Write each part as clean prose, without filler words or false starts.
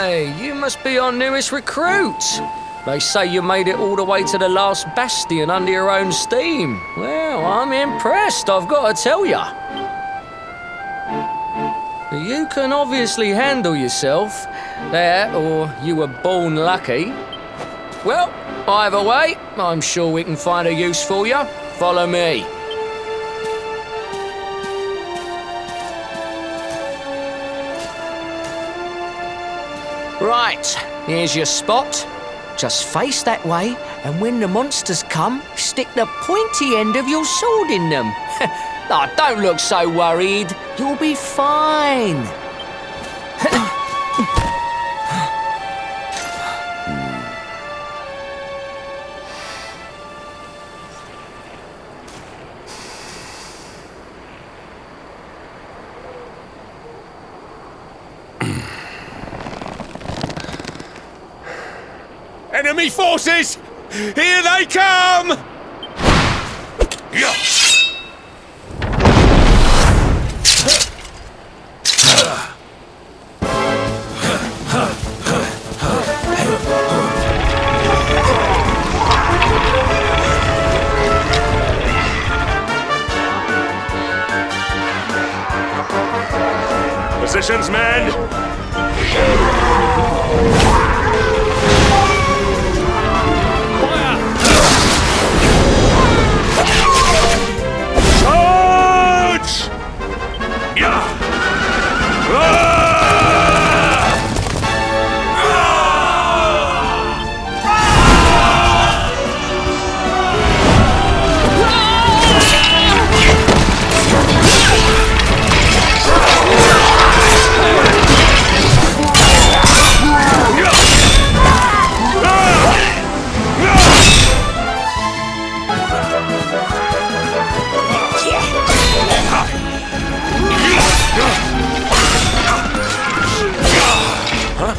Aye, you must be our newest recruit. They say you made it all the way to the last bastion under your own steam. Well, I'm impressed, I've got to tell ya. You can obviously handle yourself. That, or you were born lucky. Well, either way, I'm sure we can find a use for you. Follow me. Right, here's your spot. Just face that way, and when the monsters come, stick the pointy end of your sword in them. Oh, don't look so worried. You'll be fine. Enemy forces! Here they come! Positions, men!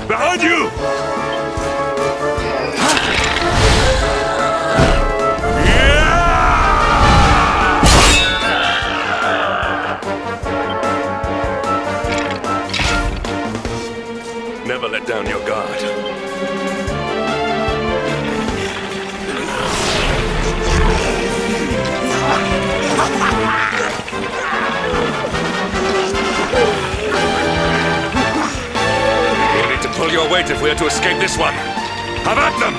Behind you! Never let down your guard. Pull your weight if we are to escape this one. Have at them!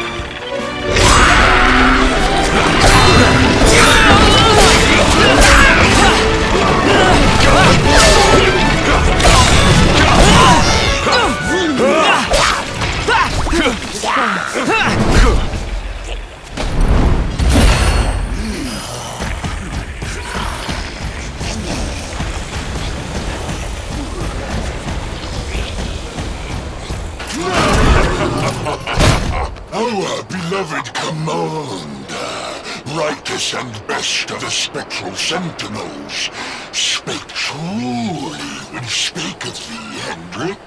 Our beloved commander, brightest and best of the spectral sentinels, spake truly when spaketh thee, Hendrik.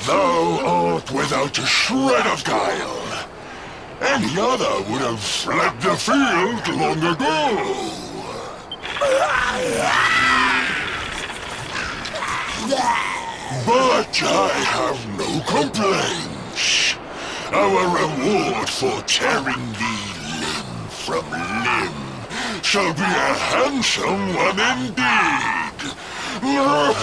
Thou art without a shred of guile. Any other would have fled the field long ago. But I have no complaints. Our reward for tearing thee limb from limb shall be a handsome one indeed. Well,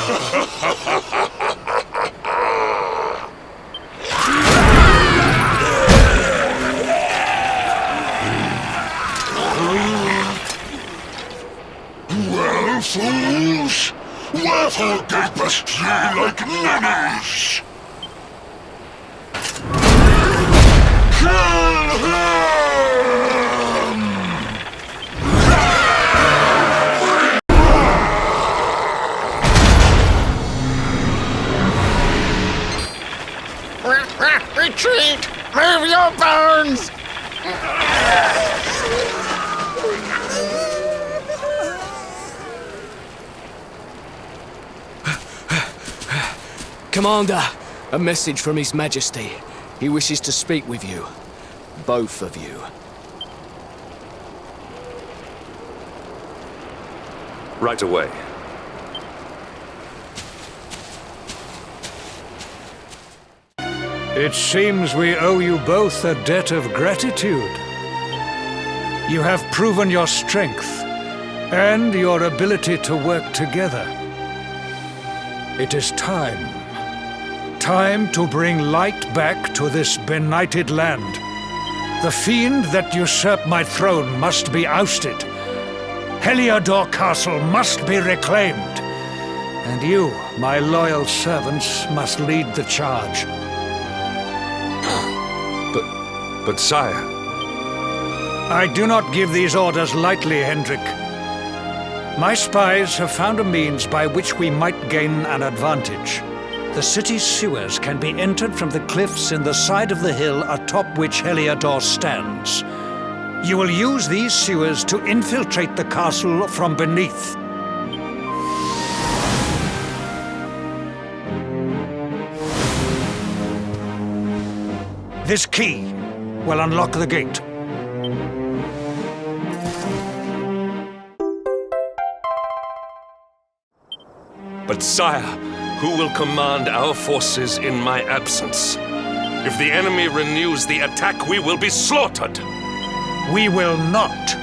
fools, wherefore gapest ye like ninnies? Kill him! Retreat! Move your bones! Commander, a message from His Majesty. He wishes to speak with you. Both of you. Right away. It seems we owe you both a debt of gratitude. You have proven your strength and your ability to work together. It is time. Time to bring light back to this benighted land. The fiend that usurped my throne must be ousted. Heliodor Castle must be reclaimed. And you, my loyal servants, must lead the charge. But sire... I do not give these orders lightly, Hendrik. My spies have found a means by which we might gain an advantage. The city's sewers can be entered from the cliffs in the side of the hill atop which Heliodor stands. You will use these sewers to infiltrate the castle from beneath. This key will unlock the gate. But sire, who will command our forces in my absence? If the enemy renews the attack, we will be slaughtered. We will not.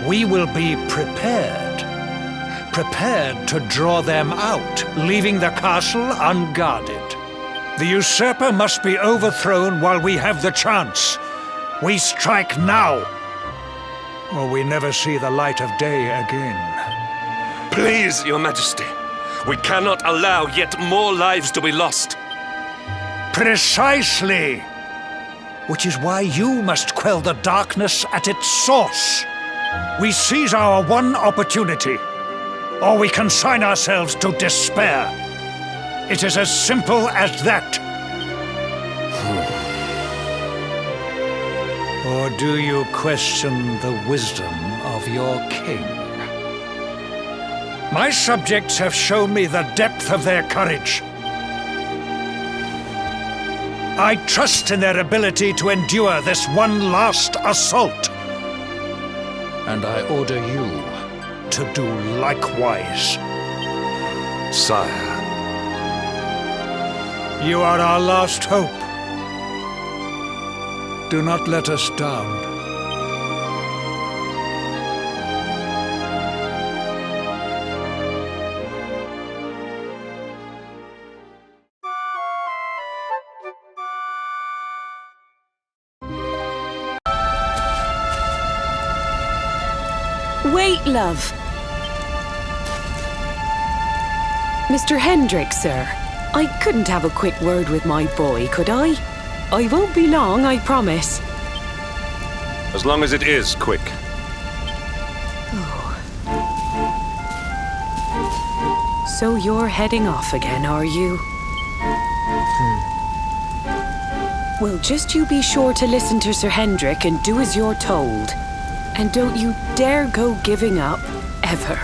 We will be prepared. Prepared to draw them out, leaving the castle unguarded. The usurper must be overthrown while we have the chance. We strike now, or we never see the light of day again. Please, Your Majesty. We cannot allow yet more lives to be lost. Precisely! Which is why you must quell the darkness at its source. We seize our one opportunity, or we consign ourselves to despair. It is as simple as that. Or do you question the wisdom of your king? My subjects have shown me the depth of their courage. I trust in their ability to endure this one last assault. And I order you to do likewise. Sire. You are our last hope. Do not let us down. Wait, love. Mr. Hendrik, sir. I couldn't have a quick word with my boy, could I? I won't be long, I promise. As long as it is quick. Oh. So you're heading off again, are you? Well, just you be sure to listen to Sir Hendrik and do as you're told. And don't you dare go giving up, ever.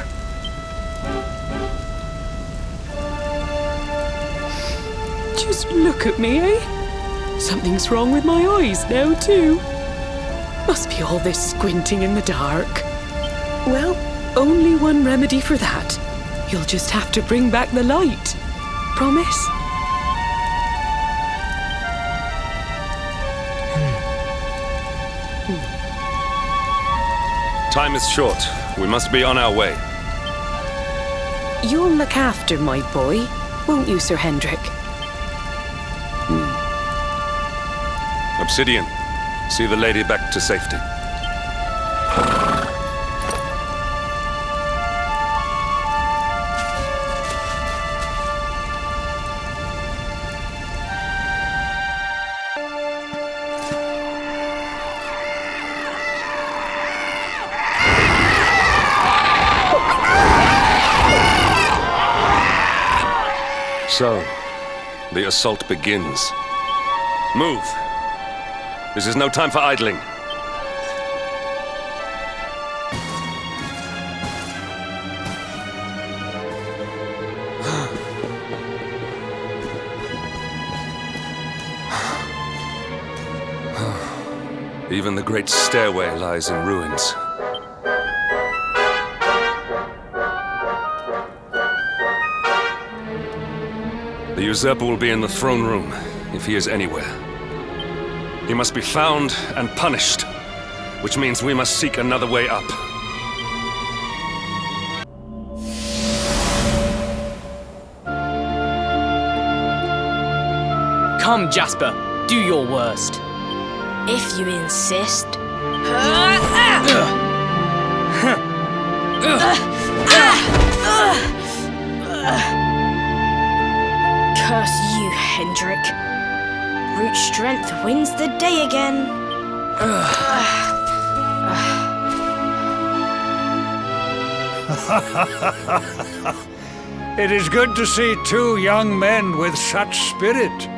Just look at me, eh? Something's wrong with my eyes now, too. Must be all this squinting in the dark. Well, only one remedy for that. You'll just have to bring back the light. Promise? Time is short. We must be on our way. You'll look after my boy, won't you, Sir Hendrik? Obsidian, see the lady back to safety. So, the assault begins. Move! This is no time for idling. Even the great stairway lies in ruins. The usurper will be in the throne room. if he is anywhere. He must be found and punished, which means we must seek another way up. Come, Jasper, do your worst. If you insist. Curse you, Hendrik. Brute strength wins the day again. It is good to see two young men with such spirit.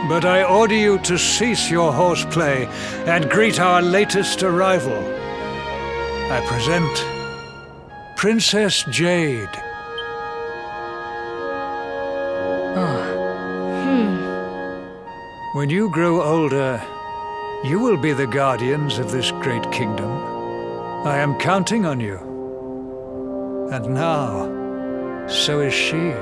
But I order you to cease your horseplay and greet our latest arrival. I present Princess Jade. When you grow older, you will be the guardians of this great kingdom. I am counting on you. And now, so is she.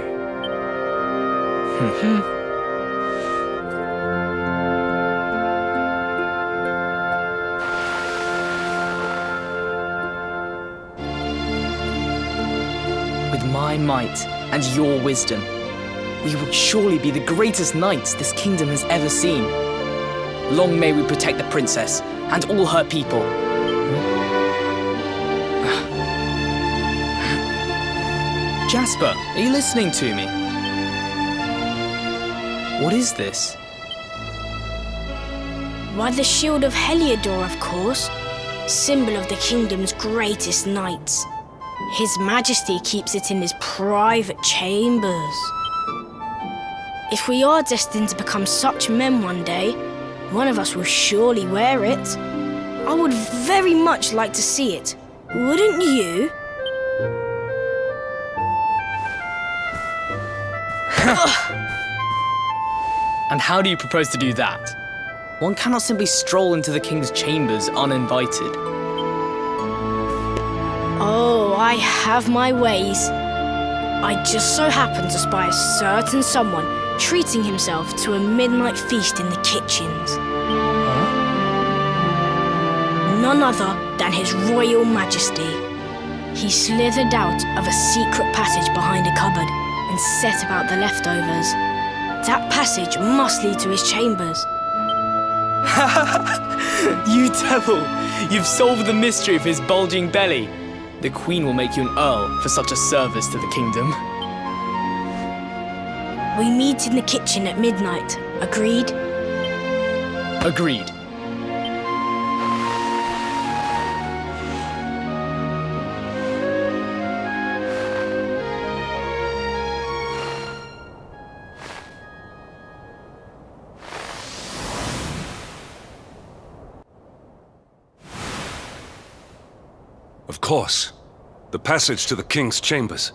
With my might and your wisdom, we will surely be the greatest knights this kingdom has ever seen. Long may we protect the princess and all her people. Jasper, are you listening to me? What is this? Why, the shield of Heliodor, of course. Symbol of the kingdom's greatest knights. His Majesty keeps it in his private chambers. If we are destined to become such men one day, one of us will surely wear it. I would very much like to see it. Wouldn't you? And how do you propose to do that? One cannot simply stroll into the king's chambers uninvited. Oh, I have my ways. I just so happen to spy a certain someone treating himself to a midnight feast in the kitchens. None other than His Royal Majesty. He slithered out of a secret passage behind a cupboard and set about the leftovers. That passage must lead to his chambers. You devil! You've solved the mystery of his bulging belly. The Queen will make you an Earl for such a service to the kingdom. We meet in the kitchen at midnight. Agreed? Agreed. Of course. The passage to the king's chambers.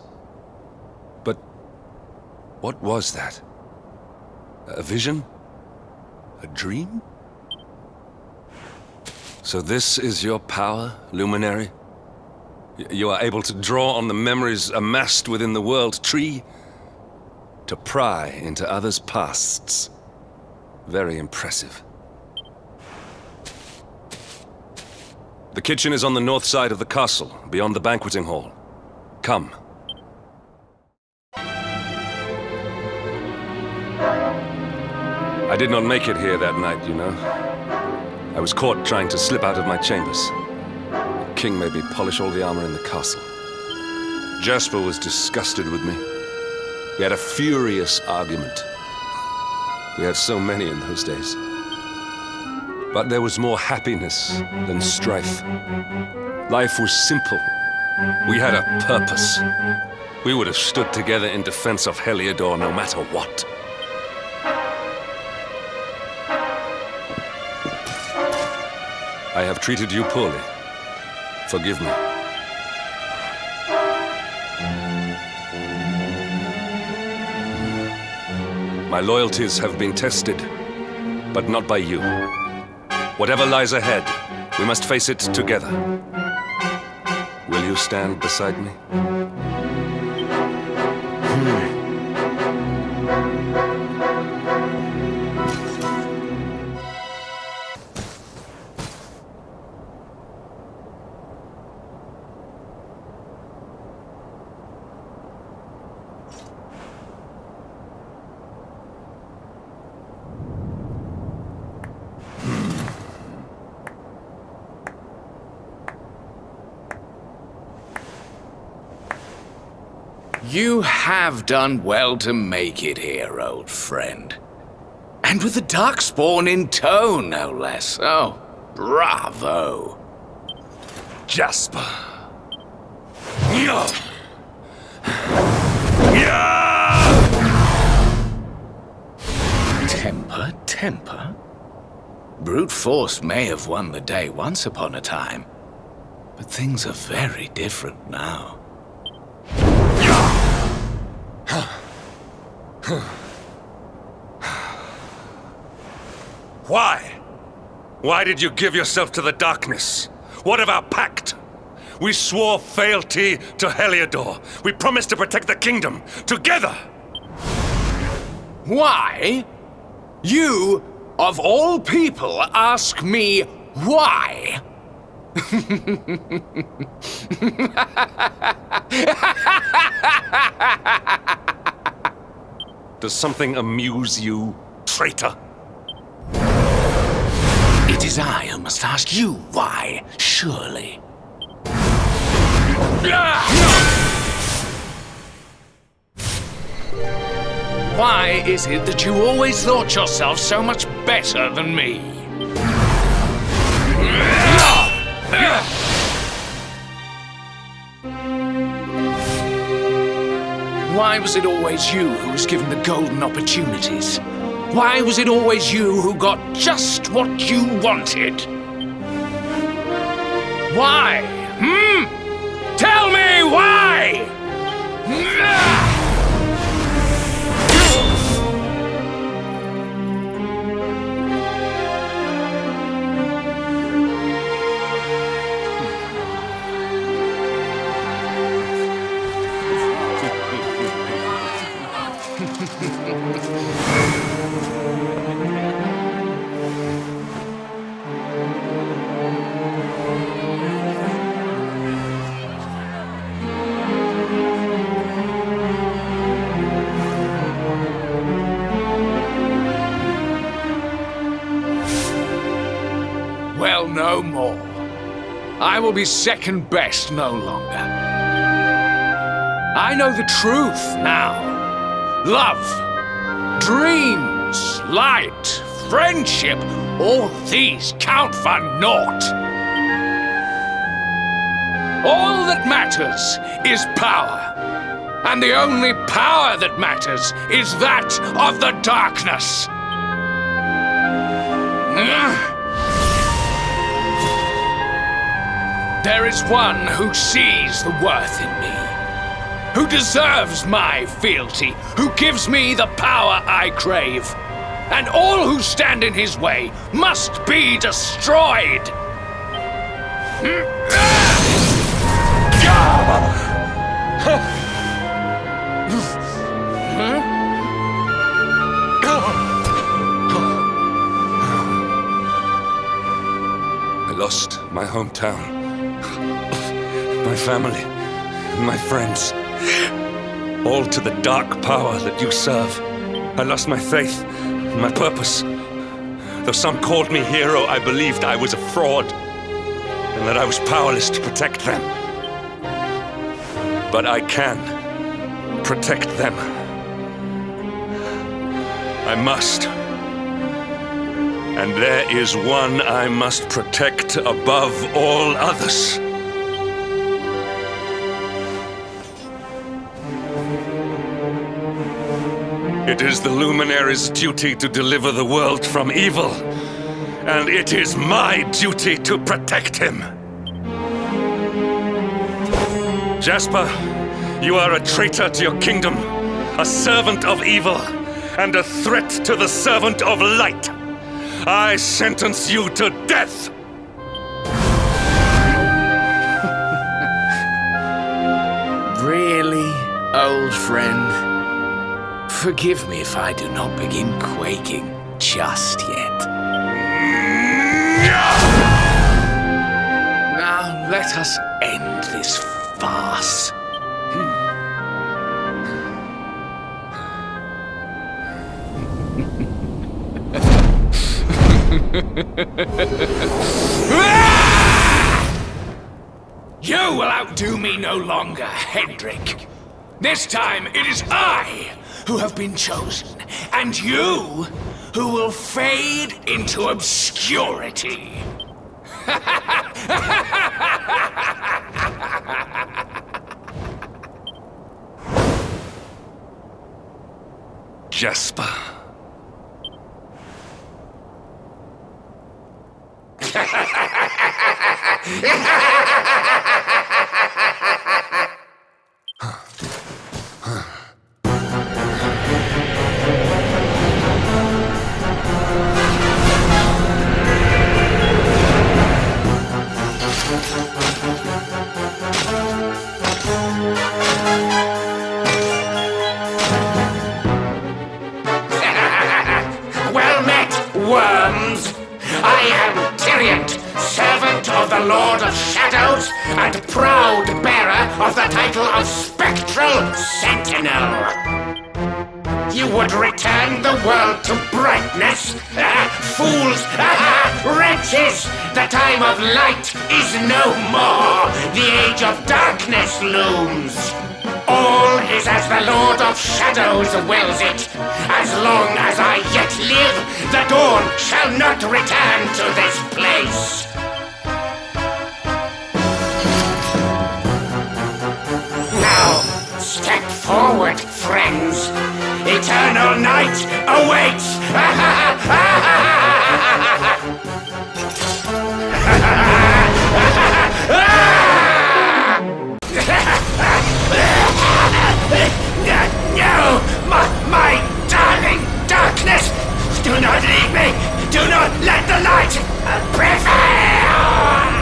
But what was that? A vision? A dream? So this is your power, Luminary? You are able to draw on the memories amassed within the world tree to pry into others' pasts. Very impressive. The kitchen is on the north side of the castle, beyond the banqueting hall. Come. I did not make it here that night, you know. I was caught trying to slip out of my chambers. The king made me polish all the armor in the castle. Jasper was disgusted with me. We had a furious argument. We had so many in those days. But there was more happiness than strife. Life was simple. We had a purpose. We would have stood together in defense of Heliodor no matter what. I have treated you poorly. Forgive me. My loyalties have been tested, but not by you. Whatever lies ahead, we must face it together. Will you? you stand beside me? You have done well to make it here, old friend. And with the Darkspawn in tow, no less. Oh, bravo. Jasper. Temper, temper. Brute force may have won the day once upon a time, but things are very different now. Why? Why did you give yourself to the darkness? What of our pact? We swore fealty to Heliodor. We promised to protect the kingdom, together! Why? You, of all people, ask me why? Does something amuse you, traitor? It is I who must ask you why, surely. Why is it that you always thought yourself so much better than me? Why was it always you who was given the golden opportunities? Why was it always you who got just what you wanted? Why? Tell me why! Well, no more. I will be second best no longer. I know the truth now. Love, dreams, light, friendship, all these count for naught. All that matters is power. And the only power that matters is that of the darkness. There is one who sees the worth in me, who deserves my fealty, who gives me the power I crave, and all who stand in his way must be destroyed. I lost my hometown, my family, my friends, all to the dark power that you serve. I lost my faith, my purpose. Though some called me hero, I believed I was a fraud, and that I was powerless to protect them. But I can protect them. I must. And there is one I must protect above all others. It is the Luminary's duty to deliver the world from evil, and it is my duty to protect him. Jasper, you are a traitor to your kingdom, a servant of evil, and a threat to the servant of light. I sentence you to death! old friend. Forgive me if I do not begin quaking just yet. Now let us end this farce. You will outdo me no longer, Hendrik. This time it is I who have been chosen, and you who will fade into obscurity. Jasper. Well met, worms! I am Tyrion, servant of the Lord of Shadows and proud bearer of the title of Spectral Sentinel. You would return the world to brightness? Fools! Wretches! The time of light is no more! The age of darkness looms! All is as the Lord of Shadows wills it. As long as I yet live, the dawn shall not return to this place. Now, step forward, friends. Eternal night awaits! No! My darling darkness! Do not leave me! Do not let the light prevail!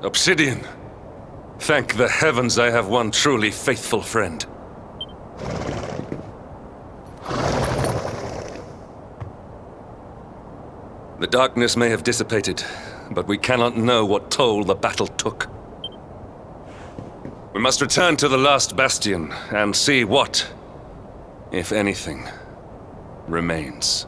Obsidian. Thank the heavens I have one truly faithful friend. The darkness may have dissipated, but we cannot know what toll the battle took. We must return to the last bastion and see what, if anything, remains.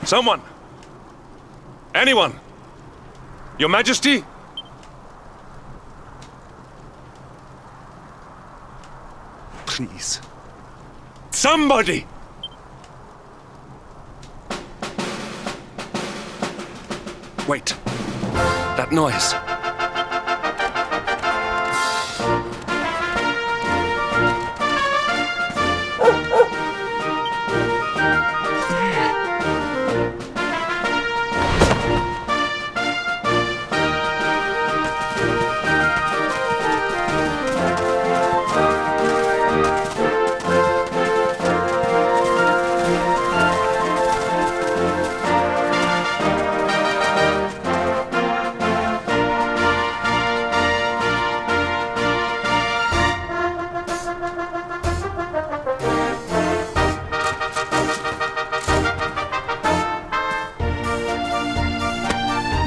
Someone! Anyone! Your Majesty? Please. Somebody! Wait. That noise.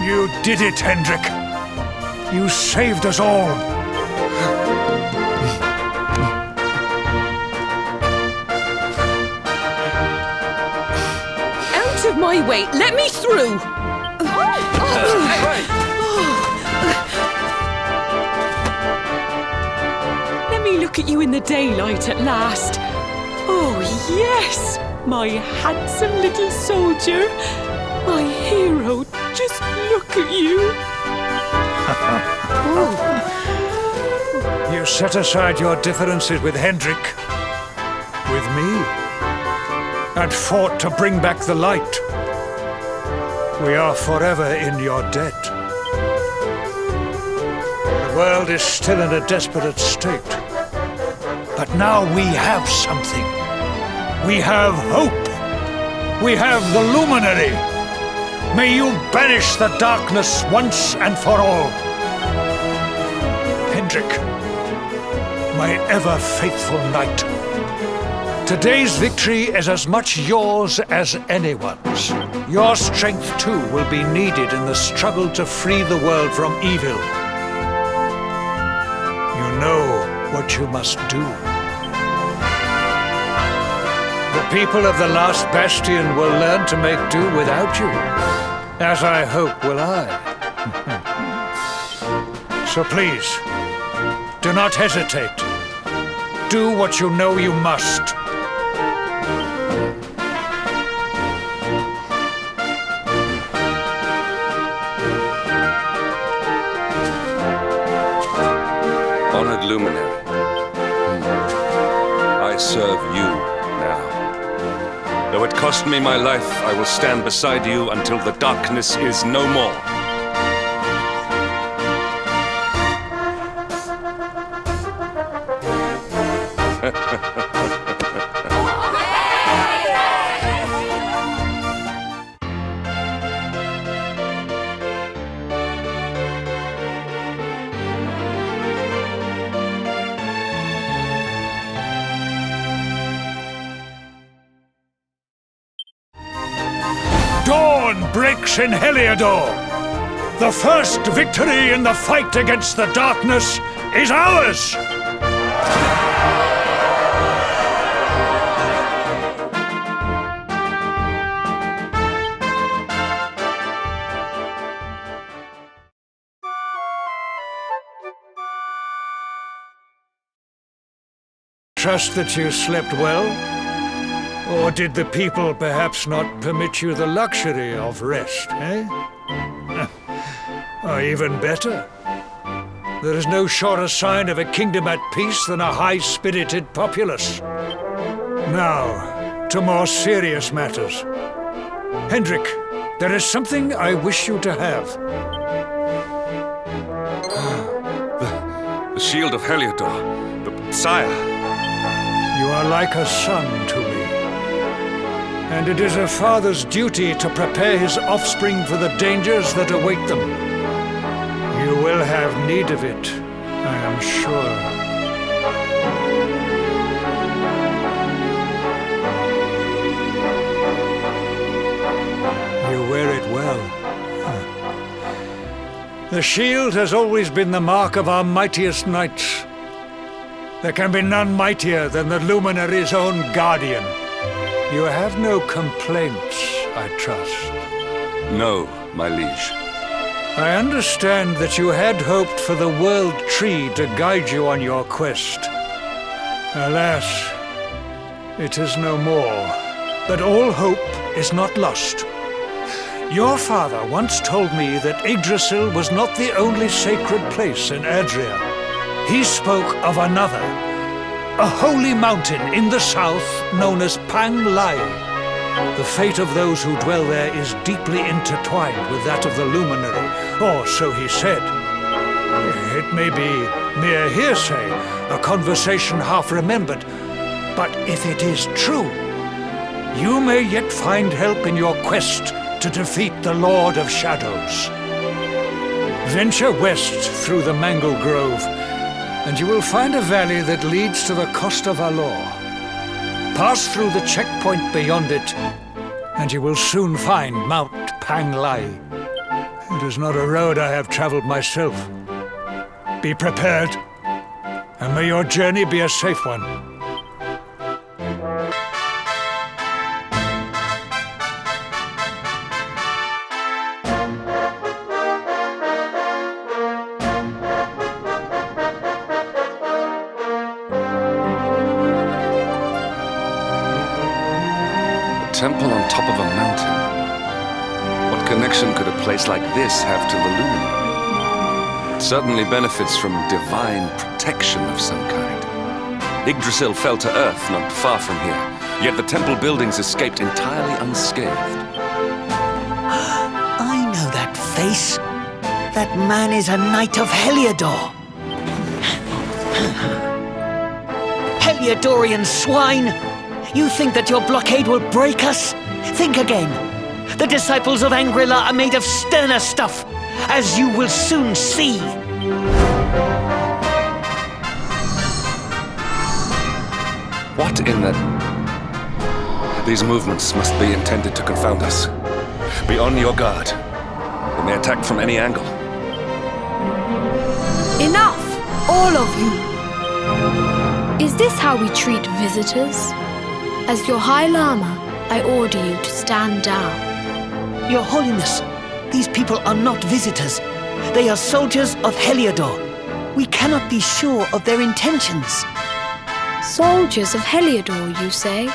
You did it, Hendrik. You saved us all. Out of my way! Let me through! look at you in the daylight at last. Oh, yes! My handsome little soldier. My hero. Just look at you. You set aside your differences with Hendrik, with me, and fought to bring back the light. We are forever in your debt. The world is still in a desperate state. But now we have something. We have hope. We have the luminary. May you banish the darkness once and for all. Hendrik, my ever-faithful knight. Today's victory is as much yours as anyone's. Your strength, too, will be needed in the struggle to free the world from evil. You know what you must do. The people of the last bastion will learn to make do without you, as I hope will I. So please, do not hesitate. Do what you know you must. Honored luminary, I serve you now. Though it cost me my life, I will stand beside you until the darkness is no more. Dawn breaks in Heliodor. The first victory in the fight against the darkness is ours! Trust that you slept well? Or did the people perhaps not permit you the luxury of rest, eh? Or even better, there is no surer sign of a kingdom at peace than a high-spirited populace. Now, to more serious matters. Hendrik, there is something I wish you to have. The shield of Heliodor, the sire. You are like a son to me. And it is a father's duty to prepare his offspring for the dangers that await them. You will have need of it, I am sure. You wear it well. The shield has always been the mark of our mightiest knights. There can be none mightier than the Luminary's own guardian. You have no complaints, I trust. No, my liege. I understand that you had hoped for the World Tree to guide you on your quest. Alas, it is no more. But all hope is not lost. Your father once told me that Yggdrasil was not the only sacred place in Adria. He spoke of another, a holy mountain in the south known as Pang Lai. The fate of those who dwell there is deeply intertwined with that of the luminary, or so he said. It may be mere hearsay, a conversation half remembered, but if it is true, you may yet find help in your quest to defeat the Lord of Shadows. Venture west through the Mangle Grove, and you will find a valley that leads to the Costa Valor. Pass through the checkpoint beyond it, and you will soon find Mount Pang Lai. It is not a road I have traveled myself. Be prepared, and may your journey be a safe one. temple on top of a mountain. What connection could a place like this have to the luminary? It certainly benefits from divine protection of some kind. Yggdrasil fell to earth not far from here, yet the temple buildings escaped entirely unscathed. I know that face. That man is a knight of Heliodor. Heliodorian swine! You think that your blockade will break us? Think again. The disciples of Angri-La are made of sterner stuff, as you will soon see. What in the... These movements must be intended to confound us. Be on your guard. They may attack from any angle. Enough! All of you! Is this how we treat visitors? As your High Lama, I order you to stand down. Your Holiness, these people are not visitors. They are soldiers of Heliodor. We cannot be sure of their intentions. Soldiers of Heliodor, you say?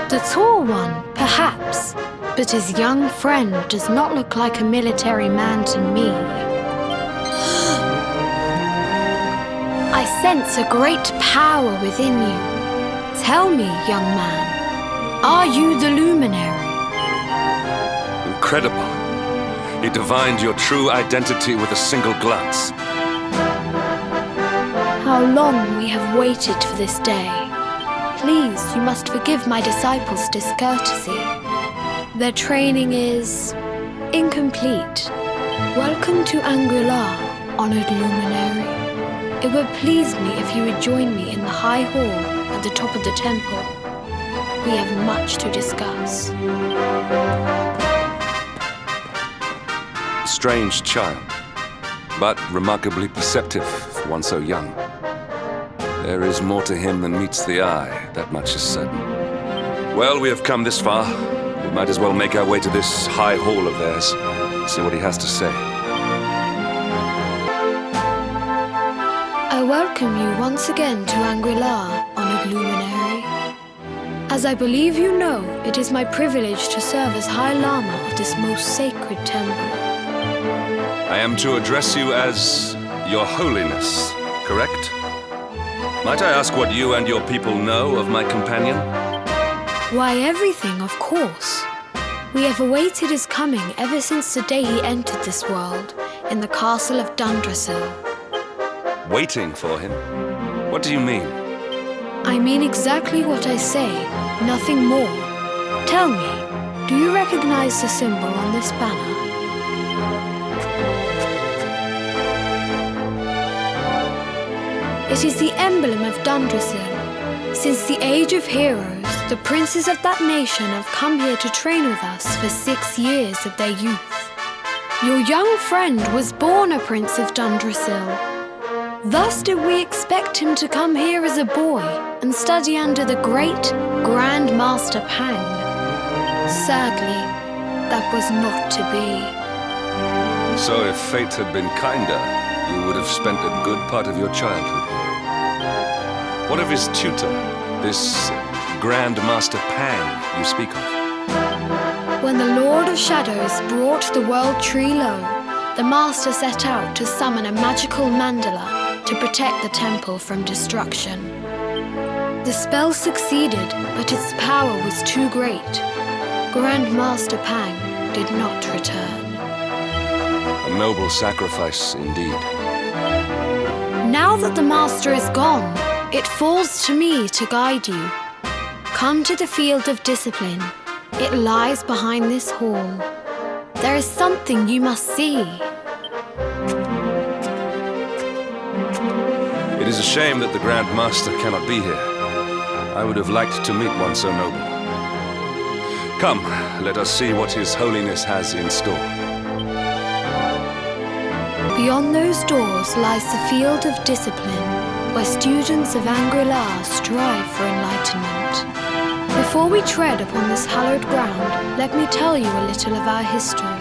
The tall one, perhaps, but his young friend does not look like a military man to me. I sense a great power within you. Tell me, young man, are you the luminary? Incredible. He divined your true identity with a single glance. How long we have waited for this day. Please, you must forgive my disciples' discourtesy. Their training is incomplete. Welcome to Angri-La, honored luminary. It would please me if you would join me in the high hall at the top of the temple. We have much to discuss. A strange child, but remarkably perceptive for one so young. There is more to him than meets the eye, that much is certain. Well, we have come this far. We might as well make our way to this high hall of theirs, see what he has to say. I welcome you once again to Angri-La, honored luminary. As I believe you know, it is my privilege to serve as High Lama of this most sacred temple. I am to address you as Your Holiness, correct? Might I ask what you and your people know of my companion? Why, everything, of course. We have awaited his coming ever since the day he entered this world, in the castle of Dundrasil. Waiting for him? What do you mean? I mean exactly what I say, nothing more. Tell me, do you recognize the symbol on this banner? It is the emblem of Dundrasil. Since the age of heroes, the princes of that nation have come here to train with us for 6 years of their youth. Your young friend was born a prince of Dundrasil. Thus did we expect him to come here as a boy and study under the great Grand Master Pang. Sadly, that was not to be. So if fate had been kinder, you would have spent a good part of your childhood here. What of his tutor, this Grand Master Pang you speak of? When the Lord of Shadows brought the world tree low, the Master set out to summon a magical mandala to protect the temple from destruction. The spell succeeded, but its power was too great. Grand Master Pang did not return. A noble sacrifice indeed. Now that the Master is gone, it falls to me to guide you. Come to the field of discipline. It lies behind this hall. There is something you must see. It is a shame that the Grand Master cannot be here. I would have liked to meet one so noble. Come, let us see what His Holiness has in store. Beyond those doors lies the field of discipline, where students of Angri-La strive for enlightenment. Before we tread upon this hallowed ground, let me tell you a little of our history,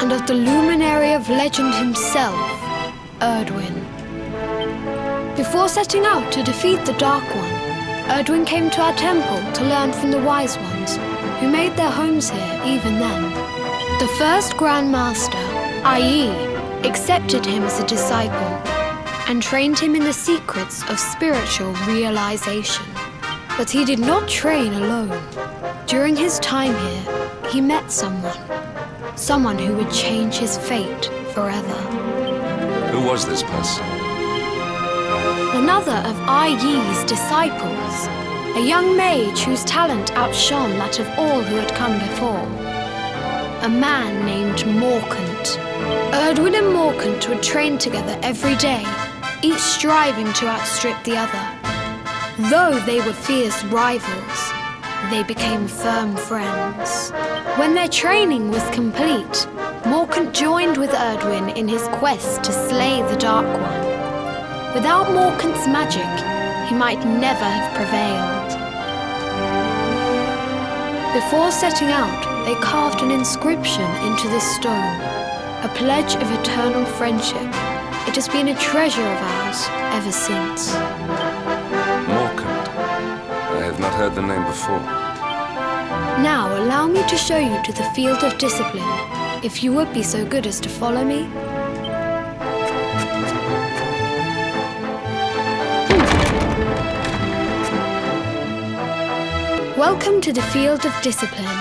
and of the luminary of legend himself, Erdwin. Before setting out to defeat the Dark One, Erdwin came to our temple to learn from the wise ones, who made their homes here even then. The first Grand Master, i.e., accepted him as a disciple and trained him in the secrets of spiritual realization. But he did not train alone. During his time here, he met someone who would change his fate forever. Who was this person? Another of I.Yi's disciples, a young mage whose talent outshone that of all who had come before. A man named Morkant. Erdwin and Morkant would train together every day, each striving to outstrip the other. Though they were fierce rivals, they became firm friends. When their training was complete, Morkant joined with Erdwin in his quest to slay the Dark One. Without Morkant's magic, he might never have prevailed. Before setting out, they carved an inscription into the stone, a pledge of eternal friendship. It has been a treasure of ours ever since. Morkant. I have not heard the name before. Now allow me to show you to the field of discipline, if you would be so good as to follow me. Welcome to the field of discipline.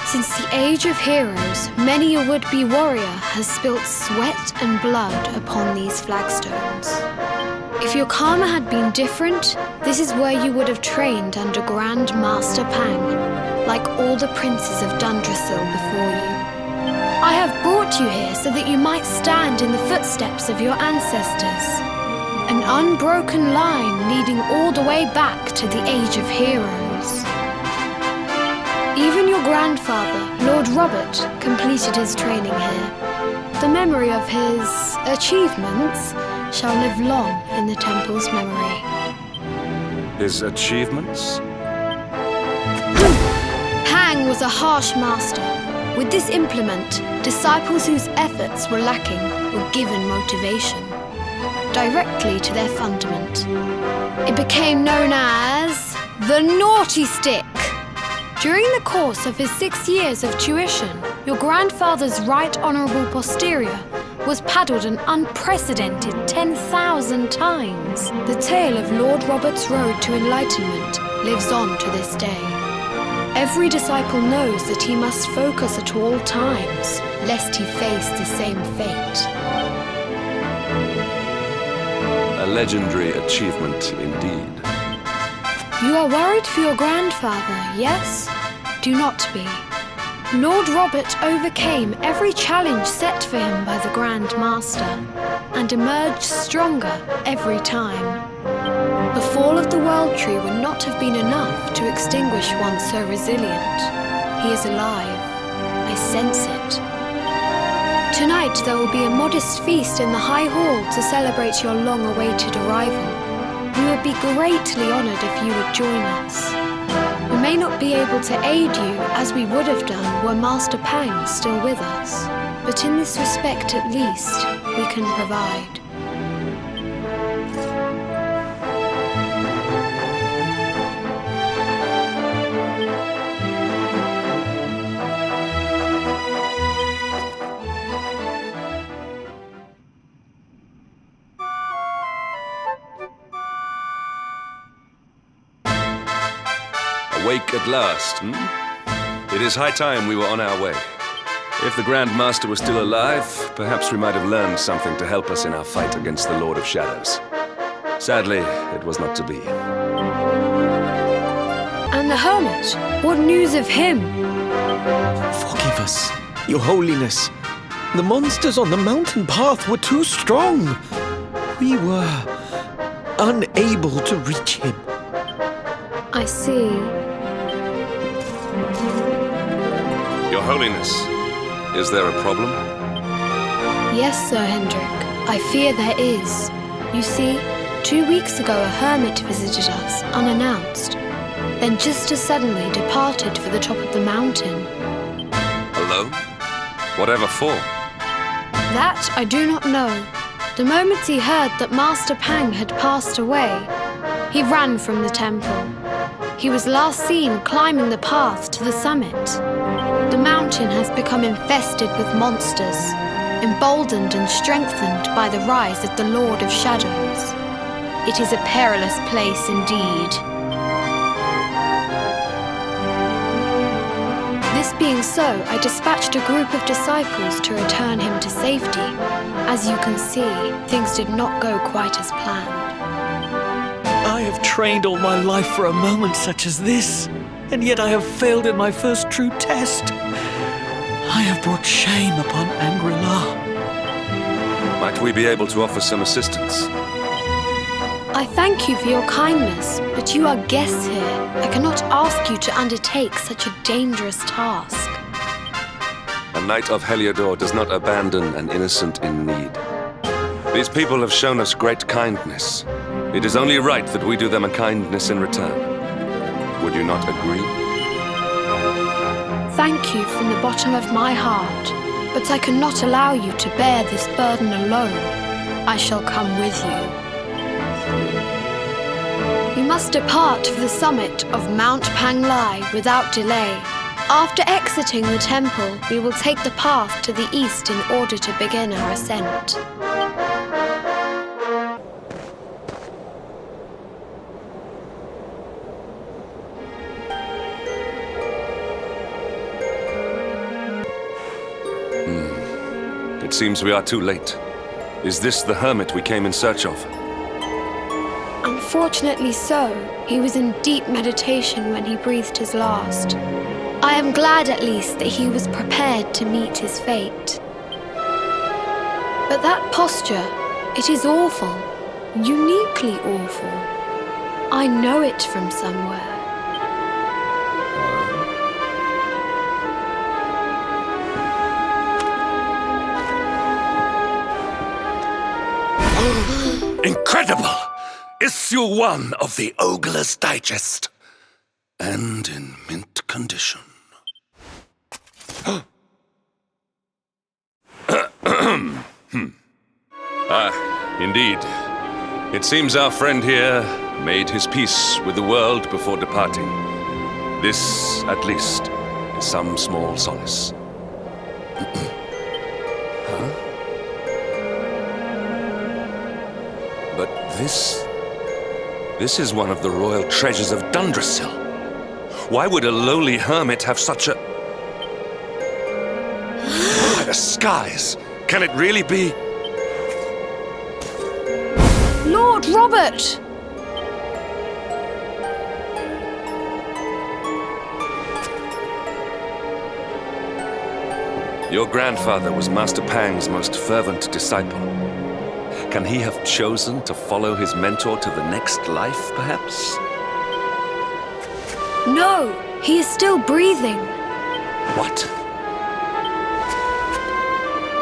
Since the age of heroes, many a would-be warrior has spilt sweat and blood upon these flagstones. If your karma had been different, this is where you would have trained under Grand Master Pang, like all the princes of Dundrasil before you. I have brought you here so that you might stand in the footsteps of your ancestors. An unbroken line leading all the way back to the age of heroes. Even your grandfather, Lord Robert, completed his training here. The memory of his achievements shall live long in the temple's memory. His achievements? Pang was a harsh master. With this implement, disciples whose efforts were lacking were given motivation, directly to their fundament. It became known as the Naughty Stick. During the course of his 6 years of tuition, your grandfather's right honourable posterior was paddled an unprecedented 10,000 times. The tale of Lord Robert's road to enlightenment lives on to this day. Every disciple knows that he must focus at all times, lest he face the same fate. A legendary achievement indeed. You are worried for your grandfather, yes? Do not be. Lord Robert overcame every challenge set for him by the Grand Master, and emerged stronger every time. The fall of the World Tree would not have been enough to extinguish one so resilient. He is alive. I sense it. Tonight there will be a modest feast in the High Hall to celebrate your long-awaited arrival. We would be greatly honoured if you would join us. We may not be able to aid you as we would have done were Master Pang still with us, but in this respect at least, we can provide. Awake at last, It is high time we were on our way. If the Grand Master was still alive, perhaps we might have learned something to help us in our fight against the Lord of Shadows. Sadly, it was not to be. And the Hermit? What news of him? Forgive us, Your Holiness. The monsters on the mountain path were too strong. We were unable to reach him. I see. Your Holiness, is there a problem? Yes, Sir Hendrik. I fear there is. You see, 2 weeks ago a hermit visited us, unannounced. Then just as suddenly departed for the top of the mountain. Alone? Whatever for? That I do not know. The moment he heard that Master Pang had passed away, He ran from the temple. He was last seen climbing the path to the summit. The mountain has become infested with monsters, emboldened and strengthened by the rise of the Lord of Shadows. It is a perilous place indeed. This being so, I dispatched a group of disciples to return him to safety. As you can see, things did not go quite as planned. I have trained all my life for a moment such as this, and yet I have failed in my first true test. I have brought shame upon Angri-La. Might we be able to offer some assistance? I thank you for your kindness, but you are guests here. I cannot ask you to undertake such a dangerous task. A knight of Heliodor does not abandon an innocent in need. These people have shown us great kindness. It is only right that we do them a kindness in return. Would you not agree? Thank you from the bottom of my heart, but I cannot allow you to bear this burden alone. I shall come with you. We must depart for the summit of Mount Panglai without delay. After exiting the temple, we will take the path to the east in order to begin our ascent. It seems we are too late. Is this the hermit we came in search of? Unfortunately so. He was in deep meditation when he breathed his last. I am glad at least that he was prepared to meet his fate. But that posture, it is awful. Uniquely awful. I know it from somewhere. Incredible! Issue 1 of the Ogler's Digest. And in mint condition. Indeed. It seems our friend here made his peace with the world before departing. This, at least, is some small solace. But this is one of the royal treasures of Dundrasil. Why would a lowly hermit have such a... By the skies! Can it really be... Lord Robert! Your grandfather was Master Pang's most fervent disciple. Can he have chosen to follow his mentor to the next life, perhaps? No, he is still breathing. What?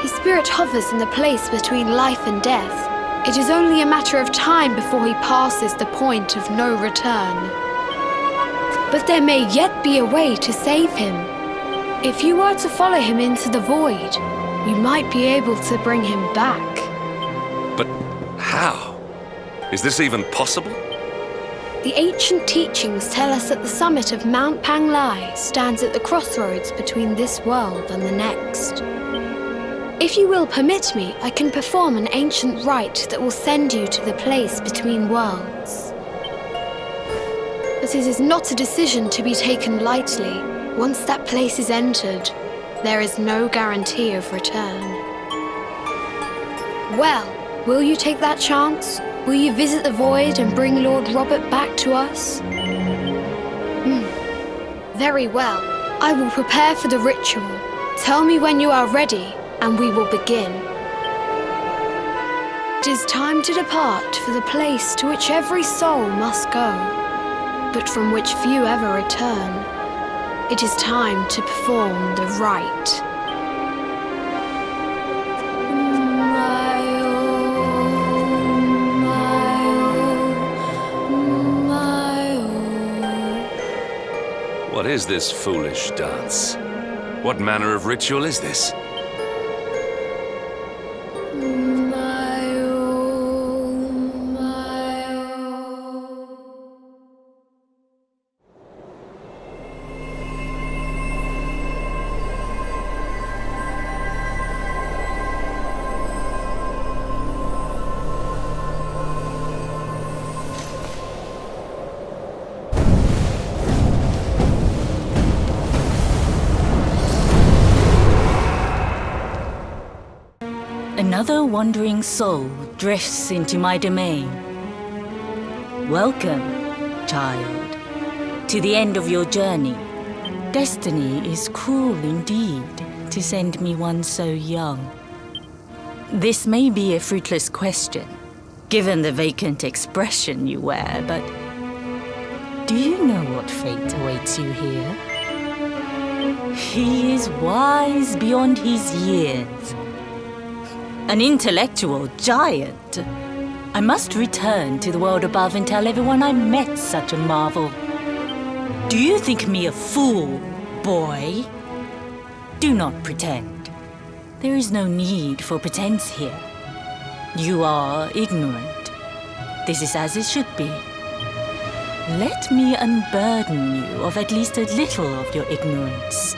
His spirit hovers in the place between life and death. It is only a matter of time before he passes the point of no return. But there may yet be a way to save him. If you were to follow him into the void, you might be able to bring him back. But how? Is this even possible? The ancient teachings tell us that the summit of Mount Panglai stands at the crossroads between this world and the next. If you will permit me, I can perform an ancient rite that will send you to the place between worlds. But it is not a decision to be taken lightly. Once that place is entered, there is no guarantee of return. Well, will you take that chance? Will you visit the void and bring Lord Robert back to us? Very well. I will prepare for the ritual. Tell me when you are ready, and we will begin. It is time to depart for the place to which every soul must go, but from which few ever return. It is time to perform the rite. What is this foolish dance? What manner of ritual is this? Another wandering soul drifts into my domain. Welcome, child, to the end of your journey. Destiny is cruel indeed to send me one so young. This may be a fruitless question, given the vacant expression you wear, but do you know what fate awaits you here? He is wise beyond his years. An intellectual giant. I must return to the world above and tell everyone I met such a marvel. Do you think me a fool, boy? Do not pretend. There is no need for pretense here. You are ignorant. This is as it should be. Let me unburden you of at least a little of your ignorance.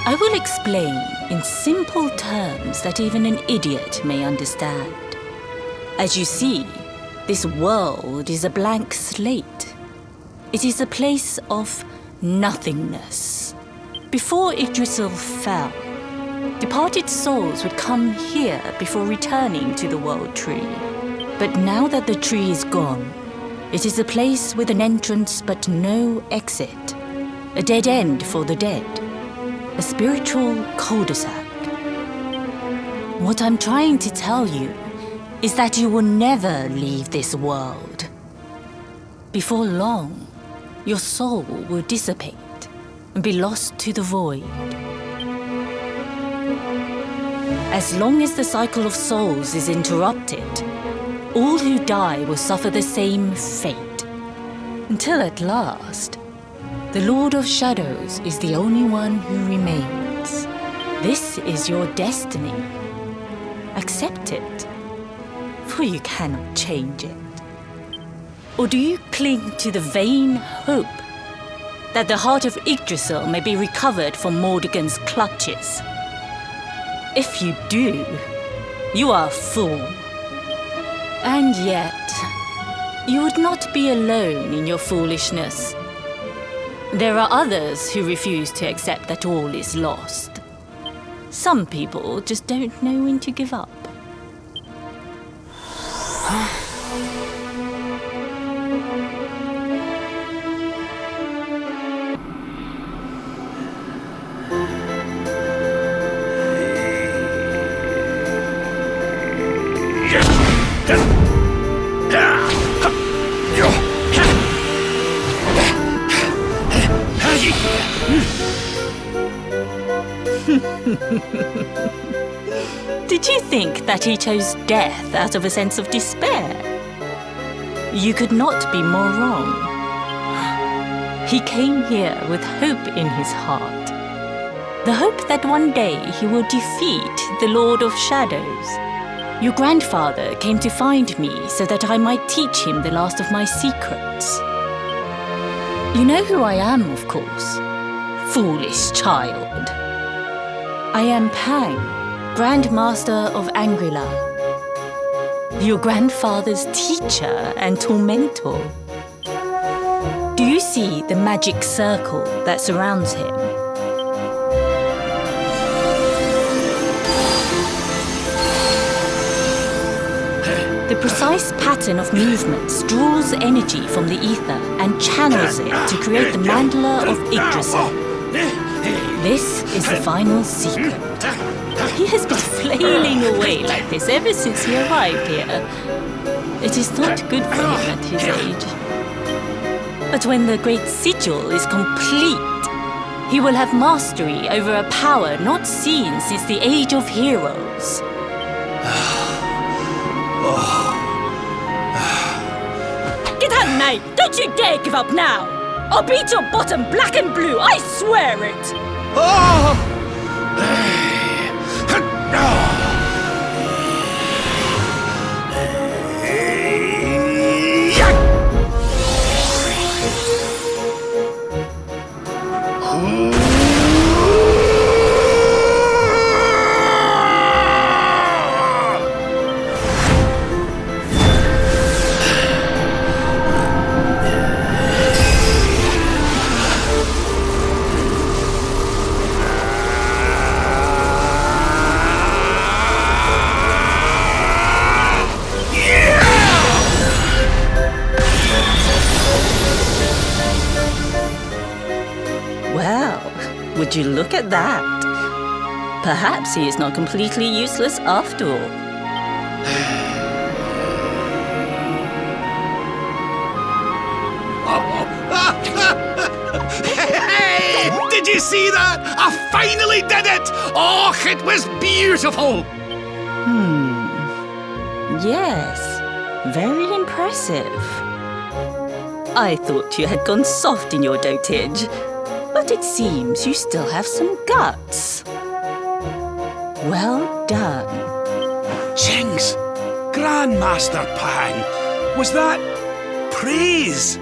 I will explain in simple terms that even an idiot may understand. As you see, this world is a blank slate. It is a place of nothingness. Before Yggdrasil fell, departed souls would come here before returning to the World Tree. But now that the tree is gone, it is a place with an entrance but no exit. A dead end for the dead. A spiritual cul-de-sac. What I'm trying to tell you is that you will never leave this world. Before long, your soul will dissipate and be lost to the void. As long as the cycle of souls is interrupted, all who die will suffer the same fate. Until at last, the Lord of Shadows is the only one who remains. This is your destiny. Accept it, for you cannot change it. Or do you cling to the vain hope that the heart of Yggdrasil may be recovered from Mordegon's clutches? If you do, you are a fool. And yet, you would not be alone in your foolishness. There are others who refuse to accept that all is lost. Some people just don't know when to give up. Did you think that he chose death out of a sense of despair? You could not be more wrong. He came here with hope in his heart. The hope that one day he will defeat the Lord of Shadows. Your grandfather came to find me so that I might teach him the last of my secrets. You know who I am, of course. Foolish child. I am Pang, Grand Master of Angrila. Your grandfather's teacher and tormentor. Do you see the magic circle that surrounds him? The precise pattern of movements draws energy from the ether and channels it to create the mandala of Yggdrasil. This is the final secret. He has been flailing away like this ever since he arrived here. It is not good for him at his age. But when the great sigil is complete, he will have mastery over a power not seen since the Age of Heroes. Get out, mate! Don't you dare give up now! I'll beat your bottom black and blue, I swear it! Would you look at that? Perhaps he is not completely useless after all. Hey! Did you see that? I finally did it! Oh, it was beautiful! Yes, very impressive. I thought you had gone soft in your dotage, but it seems you still have some guts. Well done. Jinx! Grandmaster Pang! Was that praise?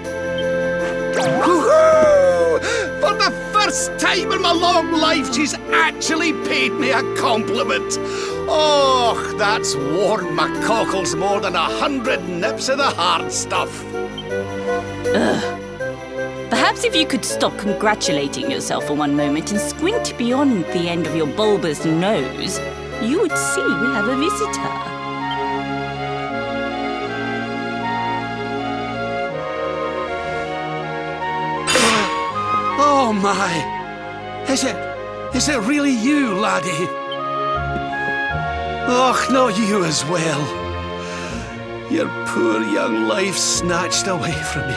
Woohoo! For the first time in my long life, she's actually paid me a compliment. Oh, that's warmed my cockles more than 100 nips of the hard stuff. Perhaps if you could stop congratulating yourself for one moment and squint beyond the end of your bulbous nose, you would see we have a visitor. Oh my! Is it really you, laddie? Och, not you as well. Your poor young life snatched away from me.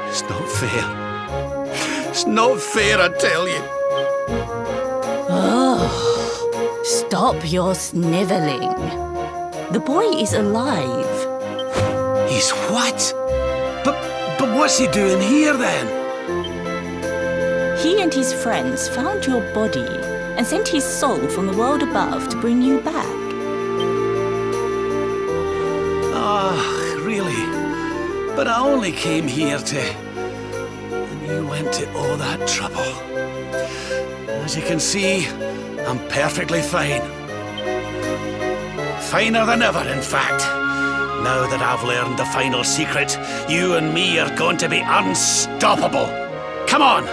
It's not fair. It's not fair, I tell you. Oh, stop your snivelling. The boy is alive. He's what? But what's he doing here then? He and his friends found your body and sent his soul from the world above to bring you back. Ah, really? But I only came here to... And you went to all that trouble. As you can see, I'm perfectly fine. Finer than ever, in fact. Now that I've learned the final secret, you and me are going to be unstoppable. Come on!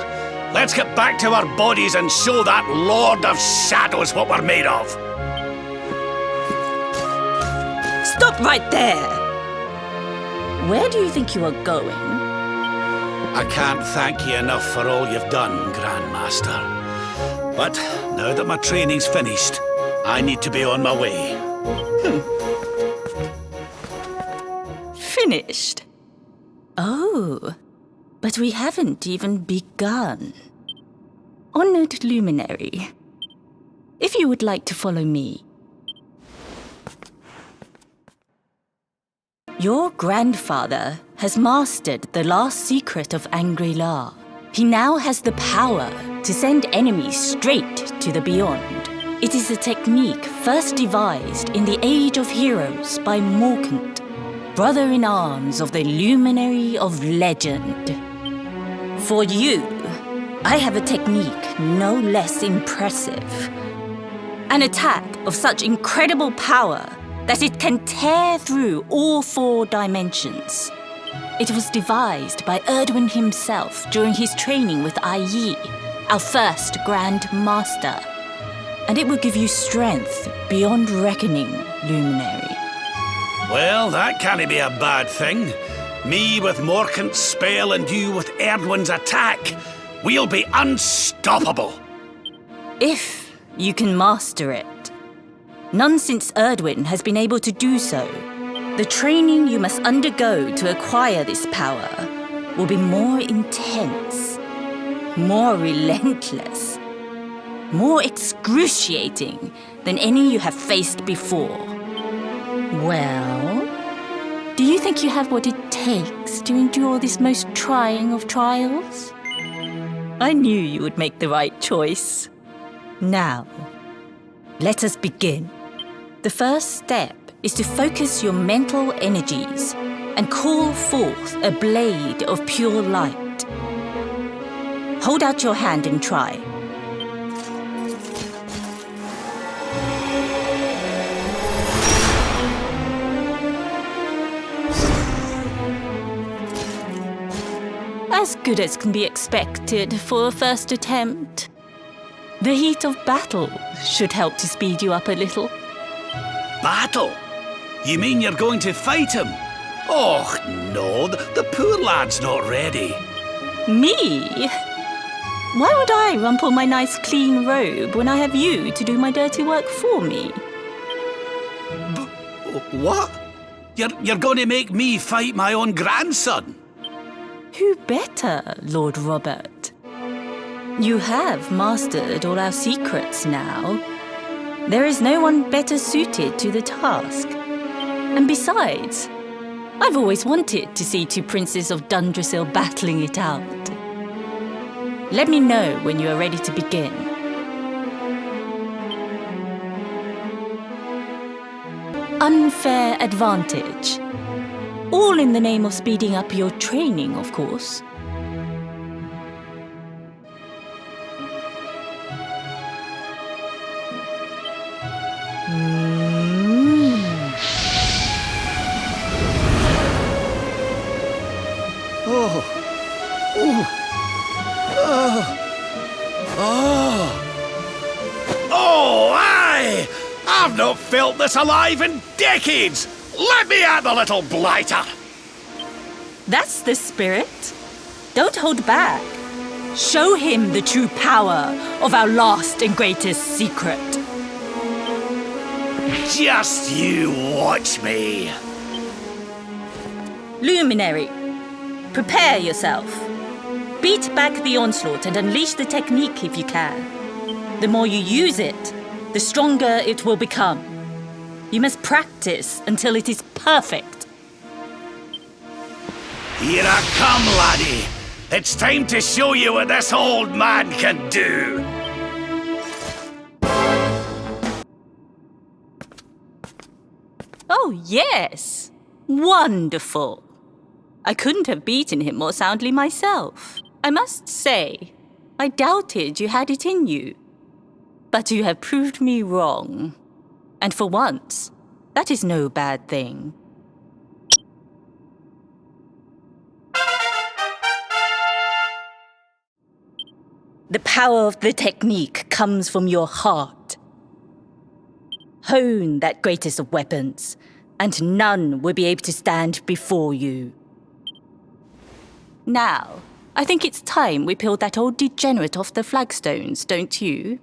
Let's get back to our bodies and show that Lord of Shadows what we're made of. Stop right there! Where do you think you are going? I can't thank you enough for all you've done, Grandmaster. But now that my training's finished, I need to be on my way. Finished? Oh, but we haven't even begun. Honored Luminary, if you would like to follow me. Your grandfather has mastered the last secret of Angri-La. He now has the power to send enemies straight to the beyond. It is a technique first devised in the Age of Heroes by Morkant, brother-in-arms of the Luminary of Legend. For you, I have a technique no less impressive. An attack of such incredible power that it can tear through all 4 dimensions. It was devised by Erdwin himself during his training with Yi, our first Grand Master. And it will give you strength beyond reckoning, Luminary. Well, that can't be a bad thing. Me with Morkant's spell and you with Erdwin's attack. We'll be unstoppable. If you can master it. None since Erdwin has been able to do so. The training you must undergo to acquire this power will be more intense, more relentless, more excruciating than any you have faced before. Well, do you think you have what it takes to endure this most trying of trials? I knew you would make the right choice. Now, let us begin. The first step is to focus your mental energies and call forth a blade of pure light. Hold out your hand and try. As good as can be expected for a first attempt. The heat of battle should help to speed you up a little. Battle? You mean you're going to fight him? Oh, no, the poor lad's not ready. Me? Why would I rumple my nice clean robe when I have you to do my dirty work for me? What? You're going to make me fight my own grandson? Who better, Lord Robert? You have mastered all our secrets now. There is no one better suited to the task. And besides, I've always wanted to see two princes of Dundrasil battling it out. Let me know when you are ready to begin. Unfair advantage. All in the name of speeding up your training, of course. Oh, aye! I've not felt this alive in decades! Let me at the little blighter! That's the spirit. Don't hold back. Show him the true power of our last and greatest secret. Just you watch me. Luminary, prepare yourself. Beat back the onslaught and unleash the technique if you can. The more you use it, the stronger it will become. You must practice until it is perfect. Here I come, laddie. It's time to show you what this old man can do. Oh, yes. Wonderful. I couldn't have beaten him more soundly myself. I must say, I doubted you had it in you. But you have proved me wrong. And for once, that is no bad thing. The power of the technique comes from your heart. Hone that greatest of weapons, and none will be able to stand before you. Now, I think it's time we peeled that old degenerate off the flagstones, don't you?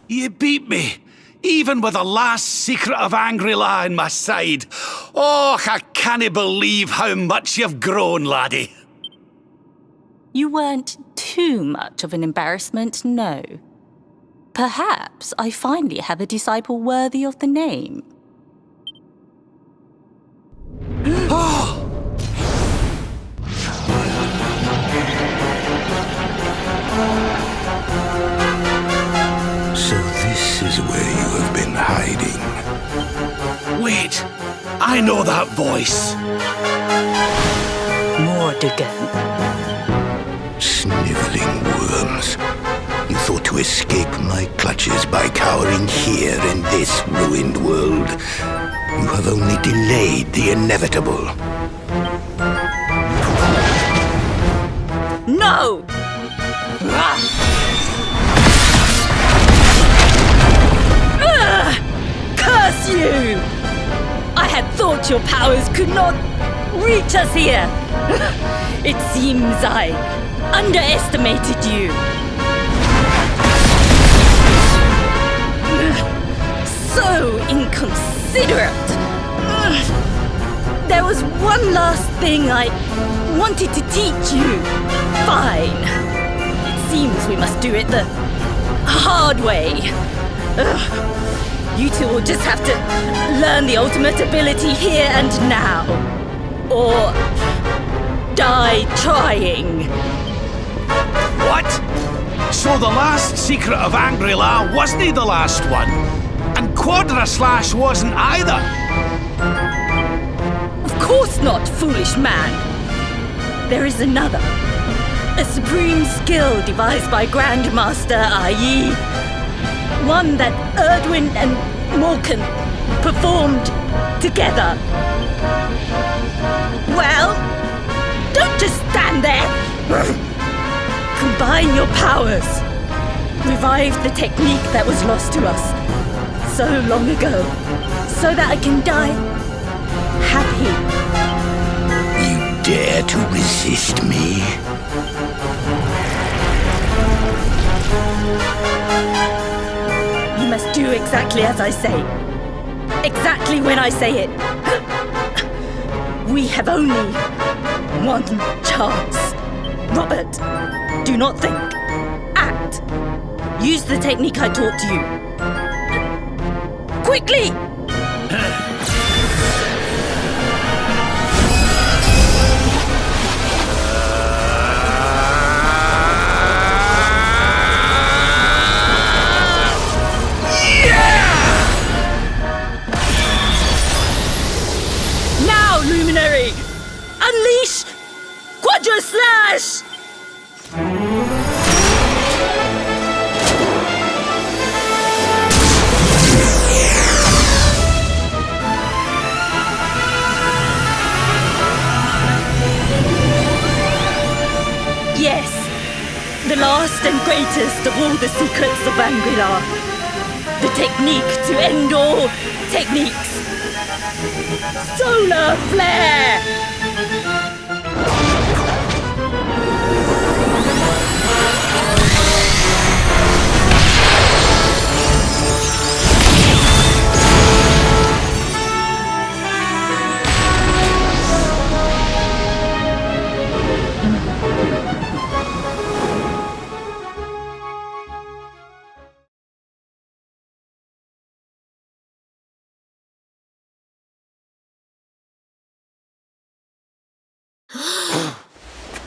You beat me, even with the last secret of Angry-La in my side. Oh, I can't believe how much you've grown, laddie. You weren't too much of an embarrassment, no. Perhaps I finally have a disciple worthy of the name. So this is where you have been hiding. Wait, I know that voice. Mordegan. Sniveling worms. You thought to escape my clutches by cowering here in this ruined world. You have only delayed the inevitable. No! Curse you! I had thought your powers could not reach us here. It seems I underestimated you. So inconsiderate. There was one last thing I wanted to teach you. Fine. It seems we must do it the hard way. You two will just have to learn the ultimate ability here and now. Or die trying. What? So the last secret of Angry-La wasn't the last one? And Quadra Slash wasn't either? Of course not, foolish man. There is another. A supreme skill devised by Grandmaster i.e. one that Erdwin and Morkan performed together. Well, don't just stand there. Combine your powers. Revive the technique that was lost to us so long ago, so that I can die happy. You dare to resist me? You must do exactly as I say. Exactly when I say it. We have only one chance. Robert, do not think. Act. Use the technique I taught to you. Quickly! Now, Luminary! Unleash Quadra Slash! Yes, the last and greatest of all the secrets of Angri-La. The technique to end all techniques. Solar Flare!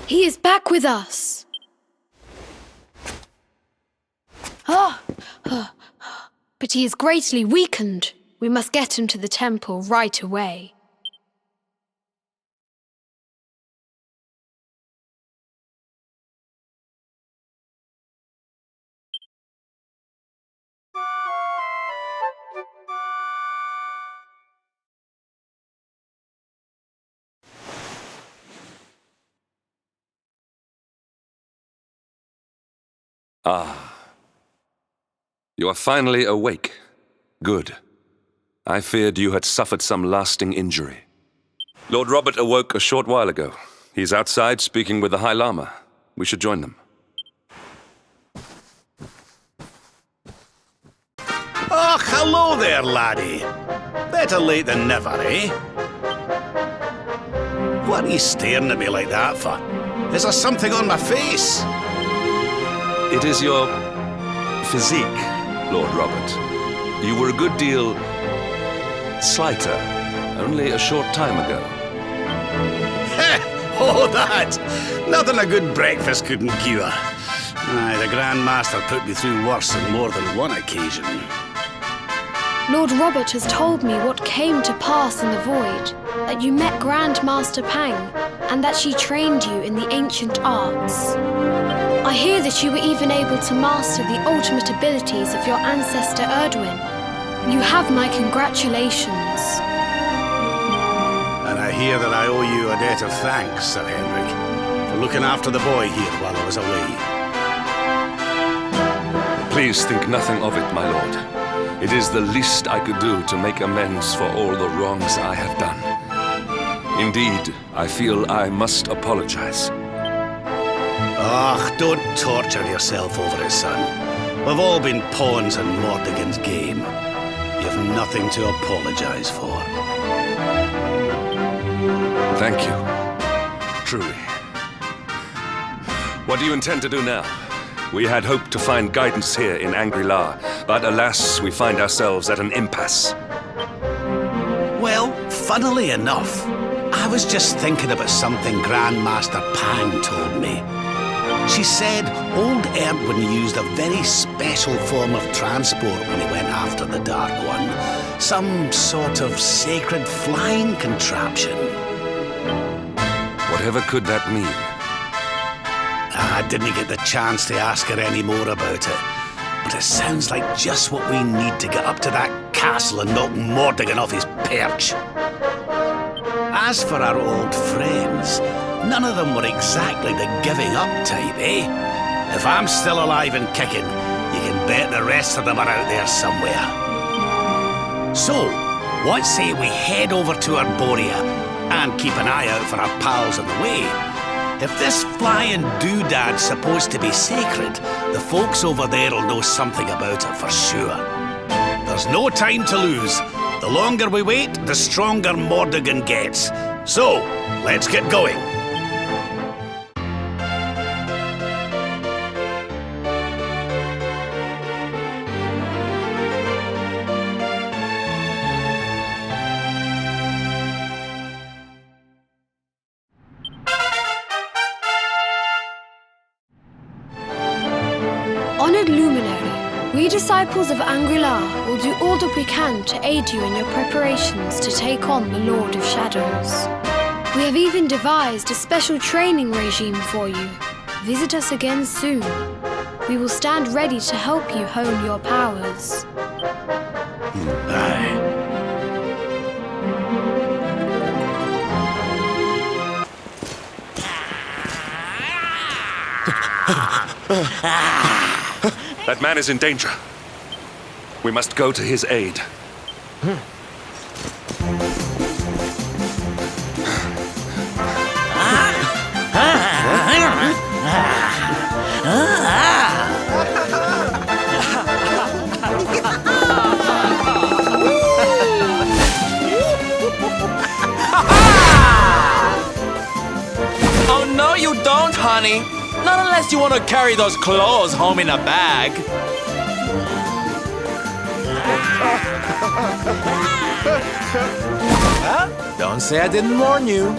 He is back with us. But he is greatly weakened. We must get him to the temple right away. Ah. You are finally awake. Good. I feared you had suffered some lasting injury. Lord Robert awoke a short while ago. He's outside speaking with the High Lama. We should join them. Oh, hello there, laddie. Better late than never, eh? What are you staring at me like that for? Is there something on my face? It is your physique, Lord Robert. You were a good deal slighter only a short time ago. Oh, that! Nothing a good breakfast couldn't cure. Aye, the Grand Master put me through worse on more than one occasion. Lord Robert has told me what came to pass in the void, that you met Grand Master Pang, and that she trained you in the ancient arts. I hear that you were even able to master the ultimate abilities of your ancestor Erdwin. You have my congratulations. And I hear that I owe you a debt of thanks, Sir Henrik, for looking after the boy here while I was away. Please think nothing of it, my lord. It is the least I could do to make amends for all the wrongs I have done. Indeed, I feel I must apologize. Oh, don't torture yourself over it, son. We've all been pawns in Mordigan's game. You've nothing to apologize for. Thank you. Truly. What do you intend to do now? We had hoped to find guidance here in Angri-La, but alas, we find ourselves at an impasse. Well, funnily enough, I was just thinking about something Grandmaster Pang told me. She said old Erdwin used a very special form of transport when he went after the Dark One. Some sort of sacred flying contraption. Whatever could that mean? I didn't get the chance to ask her any more about it, but it sounds like just what we need to get up to that castle and knock Mordigan off his perch. As for our old friends, none of them were exactly the giving up type, eh? If I'm still alive and kicking, you can bet the rest of them are out there somewhere. So, what say we head over to Arborea and keep an eye out for our pals on the way? If this flying doodad's supposed to be sacred, the folks over there'll know something about it for sure. There's no time to lose. The longer we wait, the stronger Mordegon gets. So, let's get going. Honored Luminary, we disciples of Angri-La will do all that we can to aid you in your preparations to take on the Lord of Shadows. We have even devised a special training regime for you. Visit us again soon. We will stand ready to help you hone your powers. Aye. That man is in danger. We must go to his aid. Oh, no, you don't, honey. Not unless you want to carry those clothes home in a bag. Huh? Don't say I didn't warn you.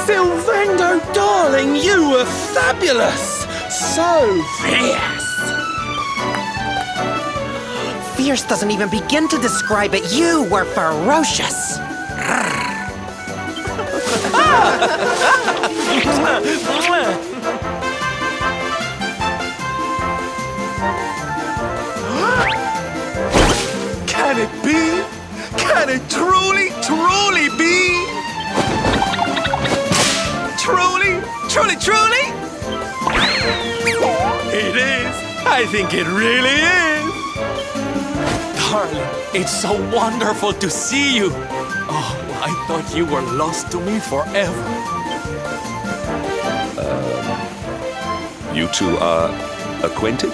Sylvando, darling, you were fabulous! So fierce! Fierce doesn't even begin to describe it. You were ferocious! Can it be? Can it truly, truly be? Truly, truly, truly? It is. I think it really is. Darling, it's so wonderful to see you. Oh, I thought you were lost to me forever. You two are acquainted?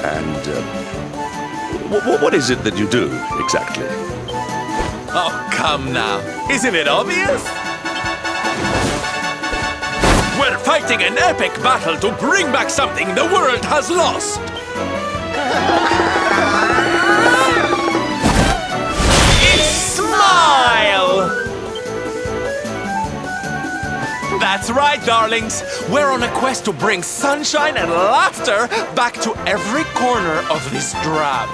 And what is it that you do, exactly? Oh, come now. Isn't it obvious? We're fighting an epic battle to bring back something the world has lost. It's Smile! That's right, darlings. We're on a quest to bring sunshine and laughter back to every corner of this drab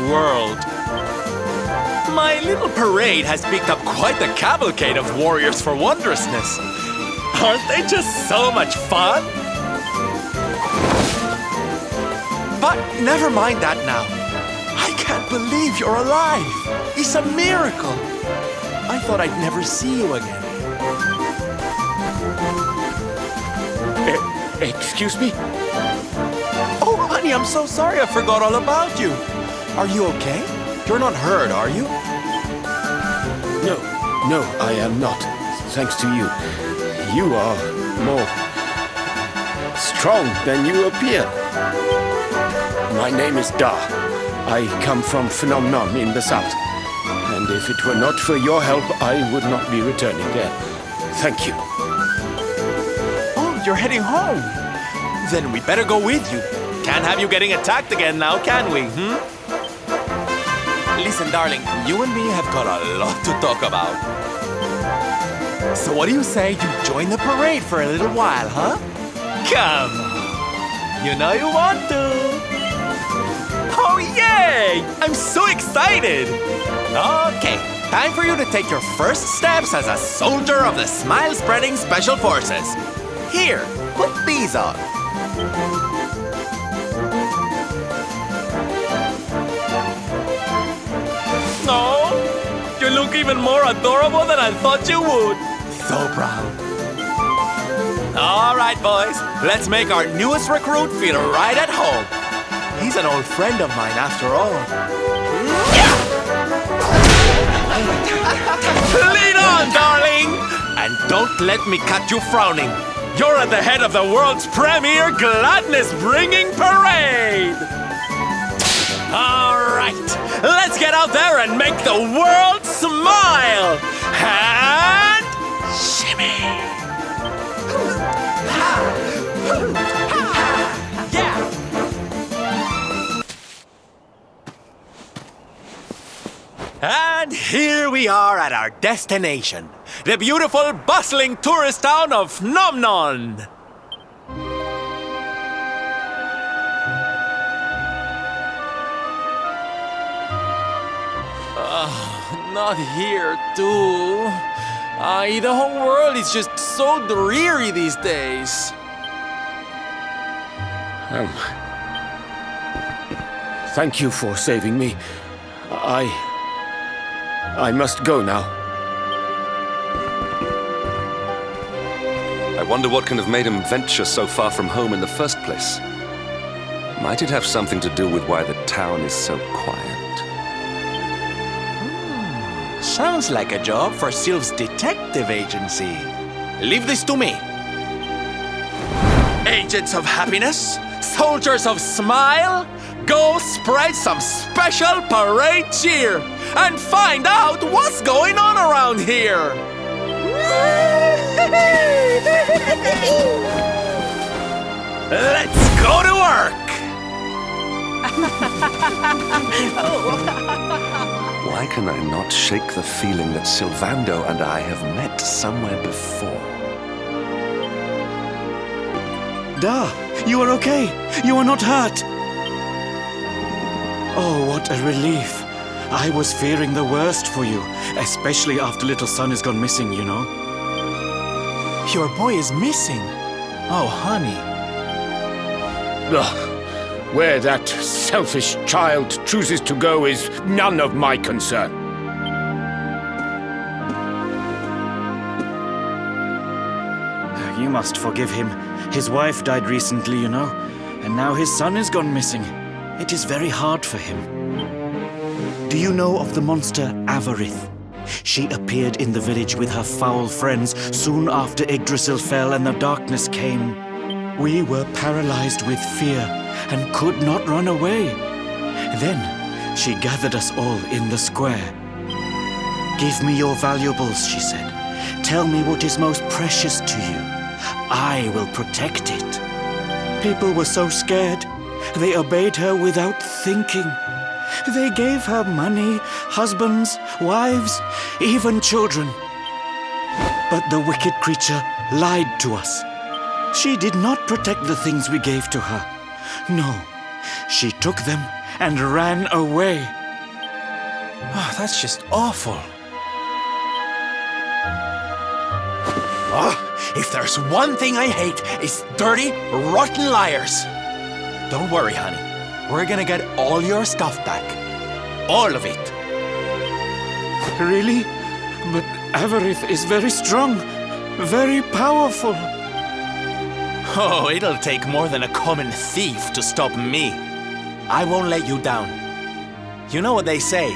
world. My little parade has picked up quite the cavalcade of warriors for wondrousness. Aren't they just so much fun? But never mind that now. I can't believe you're alive. It's a miracle. I thought I'd never see you again. Excuse me? Oh, honey, I'm so sorry. I forgot all about you. Are you okay? You're not hurt, are you? No, I am not. Thanks to you. You are more strong than you appear. My name is Da. I come from Phenomenon in the south. And if it were not for your help, I would not be returning there. Thank you. Oh, you're heading home. Then we better go with you. Can't have you getting attacked again now, can we, Listen, darling, you and me have got a lot to talk about. So what do you say you join the parade for a little while, huh? Come on. You know you want to. Oh, yay! I'm so excited. Okay, time for you to take your first steps as a soldier of the Smile-Spreading Special Forces. Here, put these on. Oh, you look even more adorable than I thought you would. So proud. All right, boys. Let's make our newest recruit feel right at home. He's an old friend of mine, after all. Lead on, darling! And don't let me catch you frowning. You're at the head of the world's premier gladness-bringing parade! All right, let's get out there and make the world smile! And shimmy! Yeah! And here we are at our destination, the beautiful, bustling tourist town of Nomnon. Not here, too. The whole world is just so dreary these days. Thank you for saving me. I must go now. I wonder what can have made him venture so far from home in the first place. Might it have something to do with why the town is so quiet? Sounds like a job for Sylph's detective agency. Leave this to me. Agents of happiness, soldiers of smile, go spread some special parade cheer and find out what's going on around here. Let's go to work. Why can I not shake the feeling that Sylvando and I have met somewhere before? Da, you are okay. You are not hurt. Oh, what a relief. I was fearing the worst for you, especially after little son has gone missing, you know. Your boy is missing. Oh, honey. Ugh. Where that selfish child chooses to go is none of my concern. You must forgive him. His wife died recently, you know, and now his son has gone missing. It is very hard for him. Do you know of the monster Avarith? She appeared in the village with her foul friends soon after Yggdrasil fell and the darkness came. We were paralyzed with fear and could not run away. Then she gathered us all in the square. "Give me your valuables," she said. "Tell me what is most precious to you. I will protect it." People were so scared. They obeyed her without thinking. They gave her money, husbands, wives, even children. But the wicked creature lied to us. She did not protect the things we gave to her. No, she took them and ran away. Oh, that's just awful. If there's one thing I hate, it's dirty, rotten liars. Don't worry, honey. We're gonna get all your stuff back. All of it. Really? But Avarith is very strong, very powerful. Oh, it'll take more than a common thief to stop me. I won't let you down. You know what they say?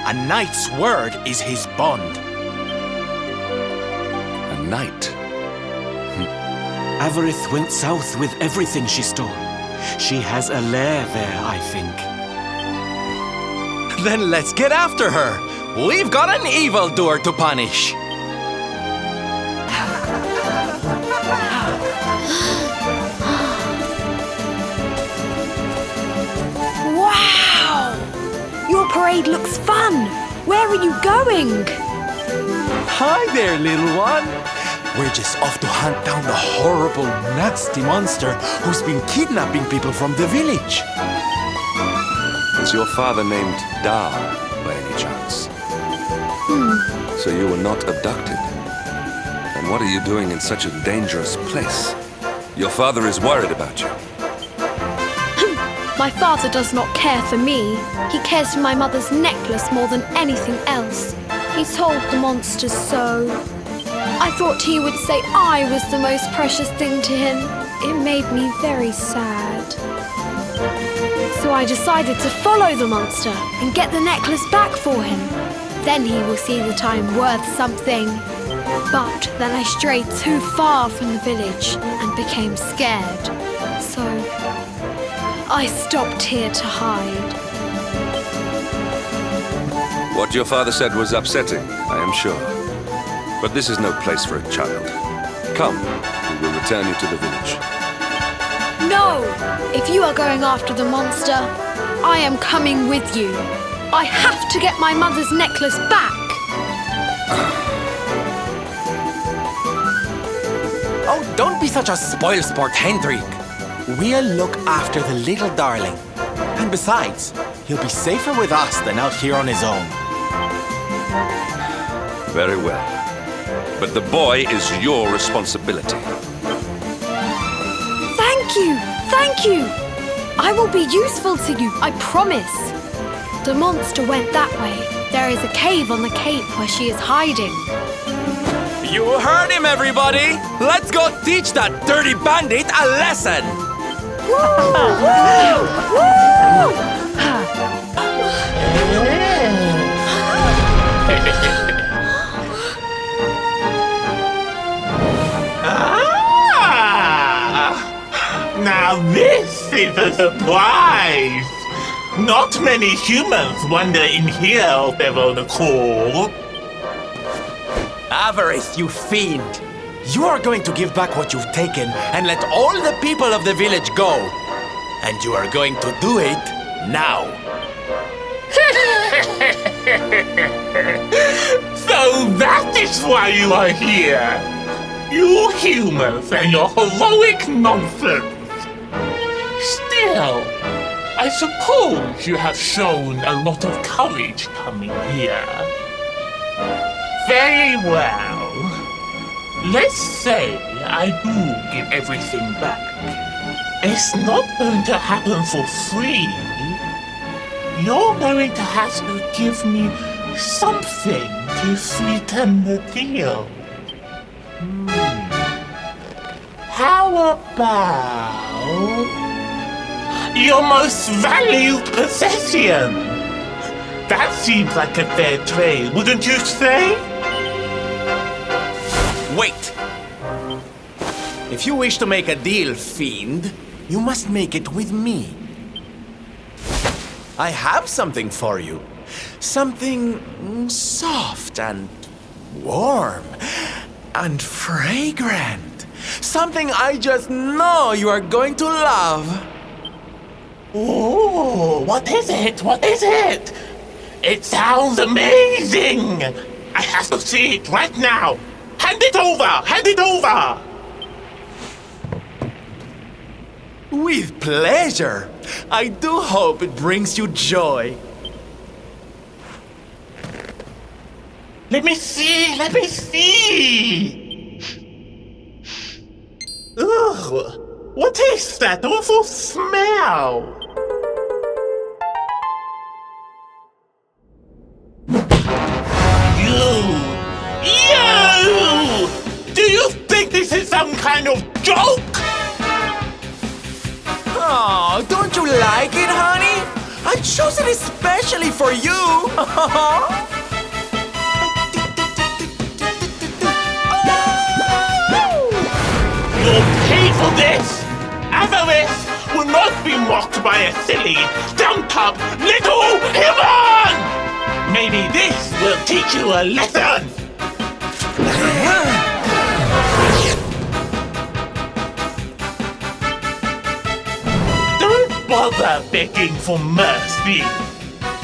A knight's word is his bond. A knight? Avarith went south with everything she stole. She has a lair there, I think. Then let's get after her. We've got an evildoer to punish. Wow! Your parade looks fun. Where are you going? Hi there, little one. We're just off to hunt down the horrible, nasty monster who's been kidnapping people from the village. Is your father named Da, by any chance? So you were not abducted? And what are you doing in such a dangerous place? Your father is worried about you. My father does not care for me. He cares for my mother's necklace more than anything else. He told the monsters so. I thought he would say I was the most precious thing to him. It made me very sad. So I decided to follow the monster and get the necklace back for him. Then he will see that I'm worth something. But then I strayed too far from the village and became scared. So I stopped here to hide. What your father said was upsetting, I am sure. But this is no place for a child. Come, we will return you to the village. No! If you are going after the monster, I am coming with you. I have to get my mother's necklace back. Oh, don't be such a spoilsport, Hendrik. We'll look after the little darling. And besides, he'll be safer with us than out here on his own. Very well. But the boy is your responsibility. Thank you! Thank you! I will be useful to you, I promise. The monster went that way. There is a cave on the cape where she is hiding. You heard him, everybody! Let's go teach that dirty bandit a lesson! Now this is a surprise! Not many humans wander in here of their own accord. Avarice, you fiend! You are going to give back what you've taken and let all the people of the village go. And you are going to do it now. So that is why you are here! You humans and your heroic nonsense! Still, I suppose you have shown a lot of courage coming here. Very well. Let's say I do give everything back. It's not going to happen for free. You're going to have to give me something to sweeten the deal. How about your most valued possession? That seems like a fair trade, wouldn't you say? Wait! If you wish to make a deal, fiend, you must make it with me. I have something for you. Something soft and warm and fragrant. Something I just know you are going to love. Oh, what is it? What is it? It sounds amazing! I have to see it right now! Hand it over! Hand it over! With pleasure. I do hope it brings you joy. Let me see! Let me see! Ugh! What is that awful smell? You! Do you think this is some kind of joke? Oh, don't you like it, honey? I chose it especially for you. You'll pay for this! Avarice will not be mocked by a silly, stumped-up little human! Maybe this will teach you a lesson! Don't bother begging for mercy.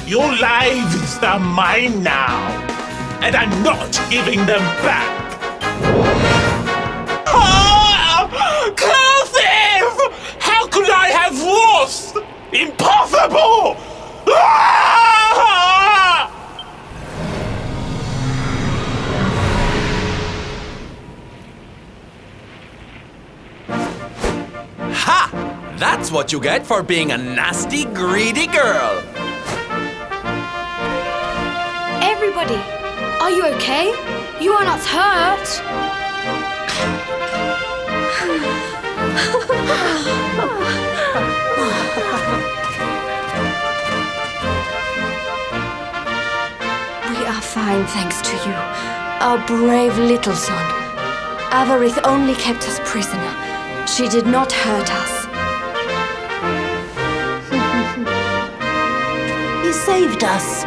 Your lives are mine now, and I'm not giving them back. Cursive! How could I have lost? Impossible! Ha! That's what you get for being a nasty, greedy girl. Everybody, are you okay? You are not hurt. We are fine, thanks to you, our brave little son. Avarith only kept us prisoner. She did not hurt us. You saved us.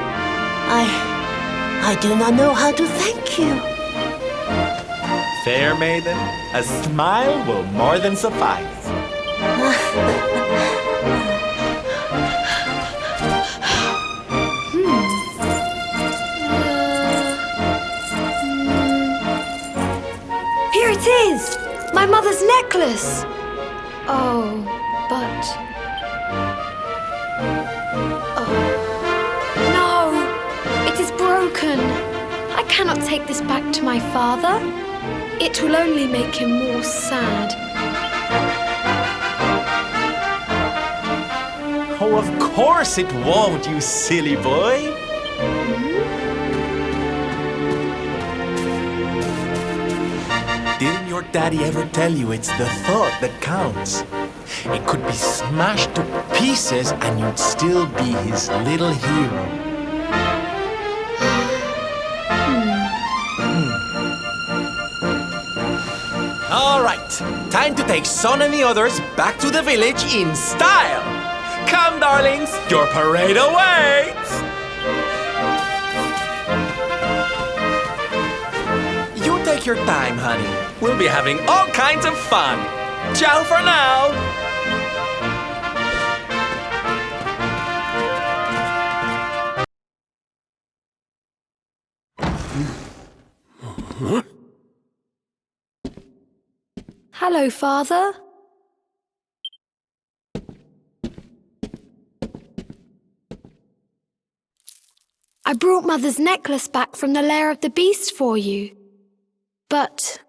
I do not know how to thank you. Fair maiden, a smile will more than suffice. Here it is! My mother's necklace! Oh, but... Oh. No! It is broken! I cannot take this back to my father. It will only make him more sad. Oh, of course it won't, you silly boy. Didn't your daddy ever tell you it's the thought that counts? It could be smashed to pieces and you'd still be his little hero. All right, time to take Son and the others back to the village in style. Come, darlings, your parade awaits. You take your time, honey. We'll be having all kinds of fun. Ciao for now. Hello, Father. I brought Mother's necklace back from the lair of the beast for you. But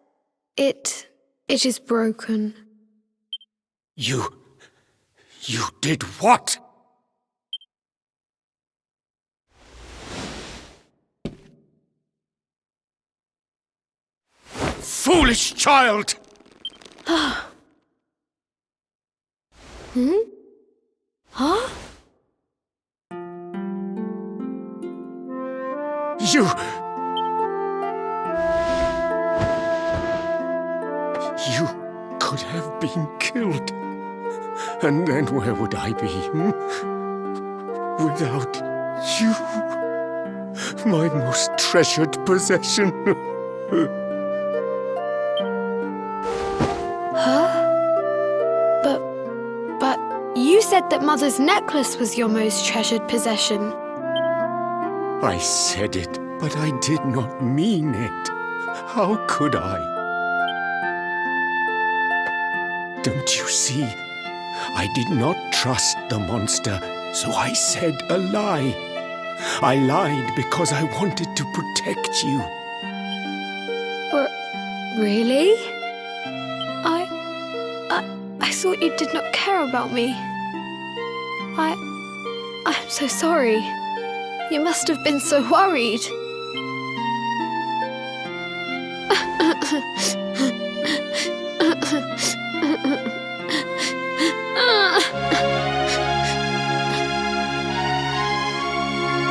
it is broken. You did what? Foolish child! Hmm? Huh? You could have been killed. And then where would I be? Without you, my most treasured possession. Huh? But you said that Mother's necklace was your most treasured possession. I said it, but I did not mean it. How could I? Don't you see? I did not trust the monster, so I said a lie. I lied because I wanted to protect you. Really? I thought you did not care about me. I'm so sorry. You must have been so worried.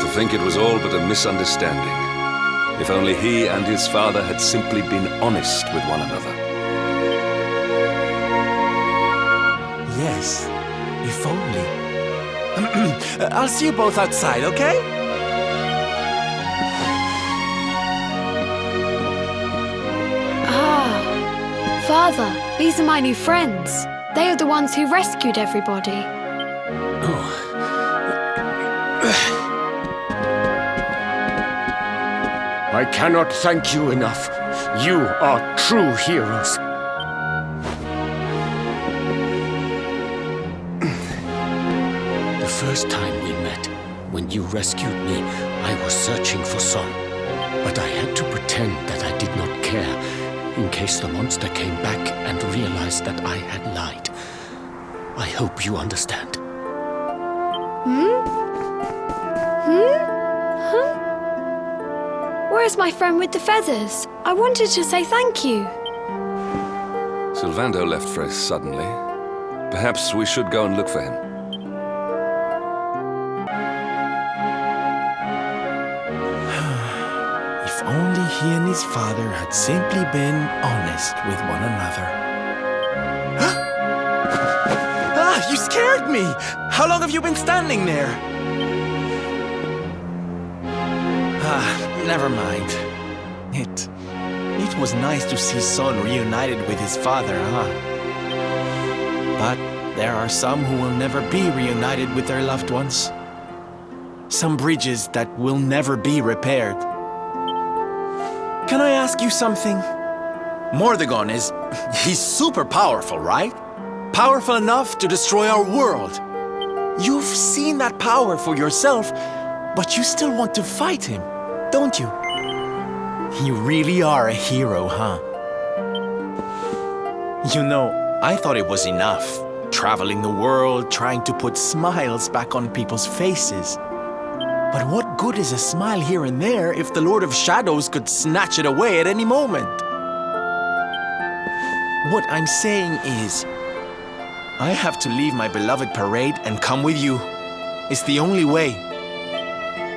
To think it was all but a misunderstanding. If only he and his father had simply been honest with one another. Yes, if only. I'll see you both outside, okay? Father, these are my new friends. They are the ones who rescued everybody. I cannot thank you enough. You are true heroes. The first time we met, when you rescued me, I was searching for Son. But I had to pretend that I did not care, in case the monster came back and realized that I had lied. I hope you understand. Where Where's my friend with the feathers? I wanted to say thank you. Sylvando left very suddenly. Perhaps we should go and look for him. If only he and his father had simply been honest with one another. Ah, you scared me! How long have you been standing there? Ah, never mind. It was nice to see Son reunited with his father, huh? But there are some who will never be reunited with their loved ones. Some bridges that will never be repaired. Can I ask you something? Mordegon he's super powerful, right? Powerful enough to destroy our world. You've seen that power for yourself, but you still want to fight him, don't you? You really are a hero, huh? You know, I thought it was enough. Traveling the world, trying to put smiles back on people's faces. But what good is a smile here and there if the Lord of Shadows could snatch it away at any moment? What I'm saying is, I have to leave my beloved parade and come with you. It's the only way.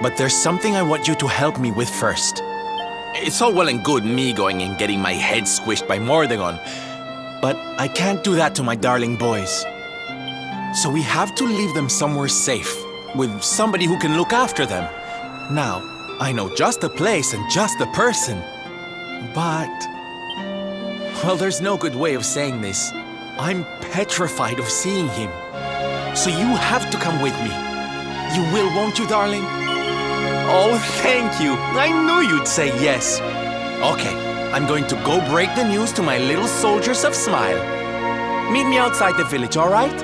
But there's something I want you to help me with first. It's all well and good me going and getting my head squished by Mordegon, but I can't do that to my darling boys. So we have to leave them somewhere safe, with somebody who can look after them. Now, I know just the place and just the person, but... well, there's no good way of saying this. I'm petrified of seeing him. So you have to come with me. You will, won't you, darling? Oh, thank you. I knew you'd say yes. Okay, I'm going to go break the news to my little soldiers of Smile. Meet me outside the village, all right?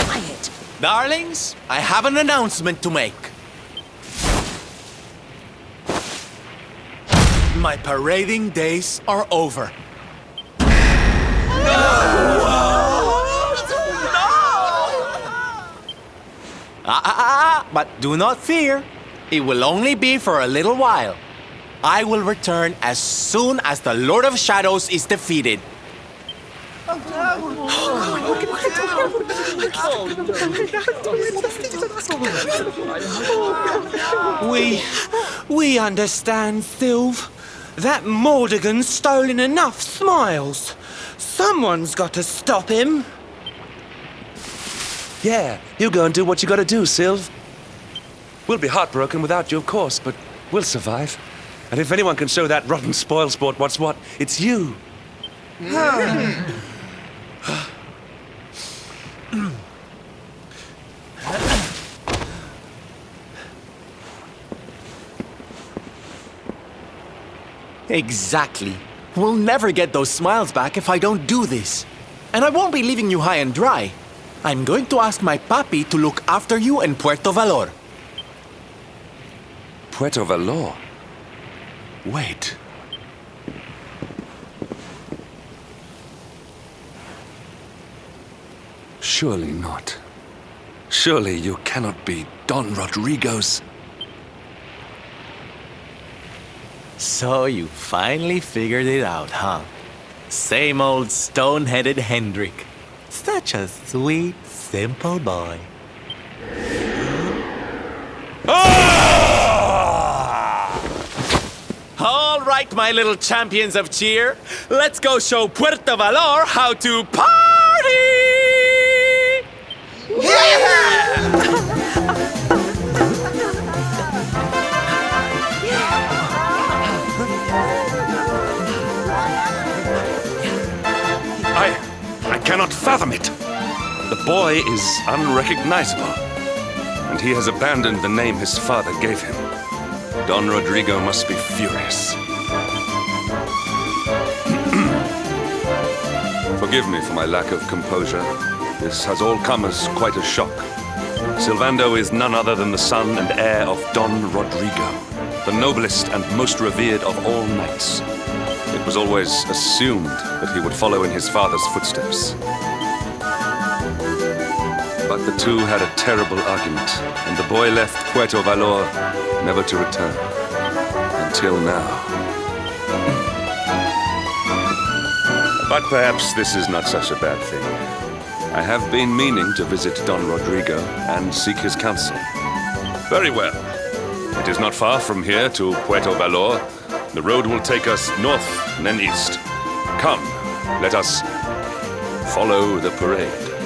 Quiet. Darlings, I have an announcement to make. My parading days are over. But do not fear. It will only be for a little while. I will return as soon as the Lord of Shadows is defeated. We understand, Sylve. That Mordegon's stolen enough smiles. Someone's got to stop him. Yeah, you go and do what you gotta do, Sylve. We'll be heartbroken without you, of course, but we'll survive. And if anyone can show that rotten spoilsport what's what, it's you. Exactly. We'll never get those smiles back if I don't do this. And I won't be leaving you high and dry. I'm going to ask my papi to look after you in Puerto Valor. Puerto Valor? Wait. Surely not. Surely you cannot be Don Rodrigo's... So you finally figured it out, huh? Same old stone-headed Hendrik. Such a sweet, simple boy. All right, my little champions of cheer. Let's go show Puerto Valor how to party! I cannot fathom it. The boy is unrecognizable, and he has abandoned the name his father gave him. Don Rodrigo must be furious. Forgive me for my lack of composure. This has all come as quite a shock. Sylvando is none other than the son and heir of Don Rodrigo, the noblest and most revered of all knights. It was always assumed that he would follow in his father's footsteps. But the two had a terrible argument, and the boy left Puerto Valor never to return. Until now. But perhaps this is not such a bad thing. I have been meaning to visit Don Rodrigo and seek his counsel. Very well. It is not far from here to Puerto Valor. The road will take us north and then east. Come, let us follow the parade.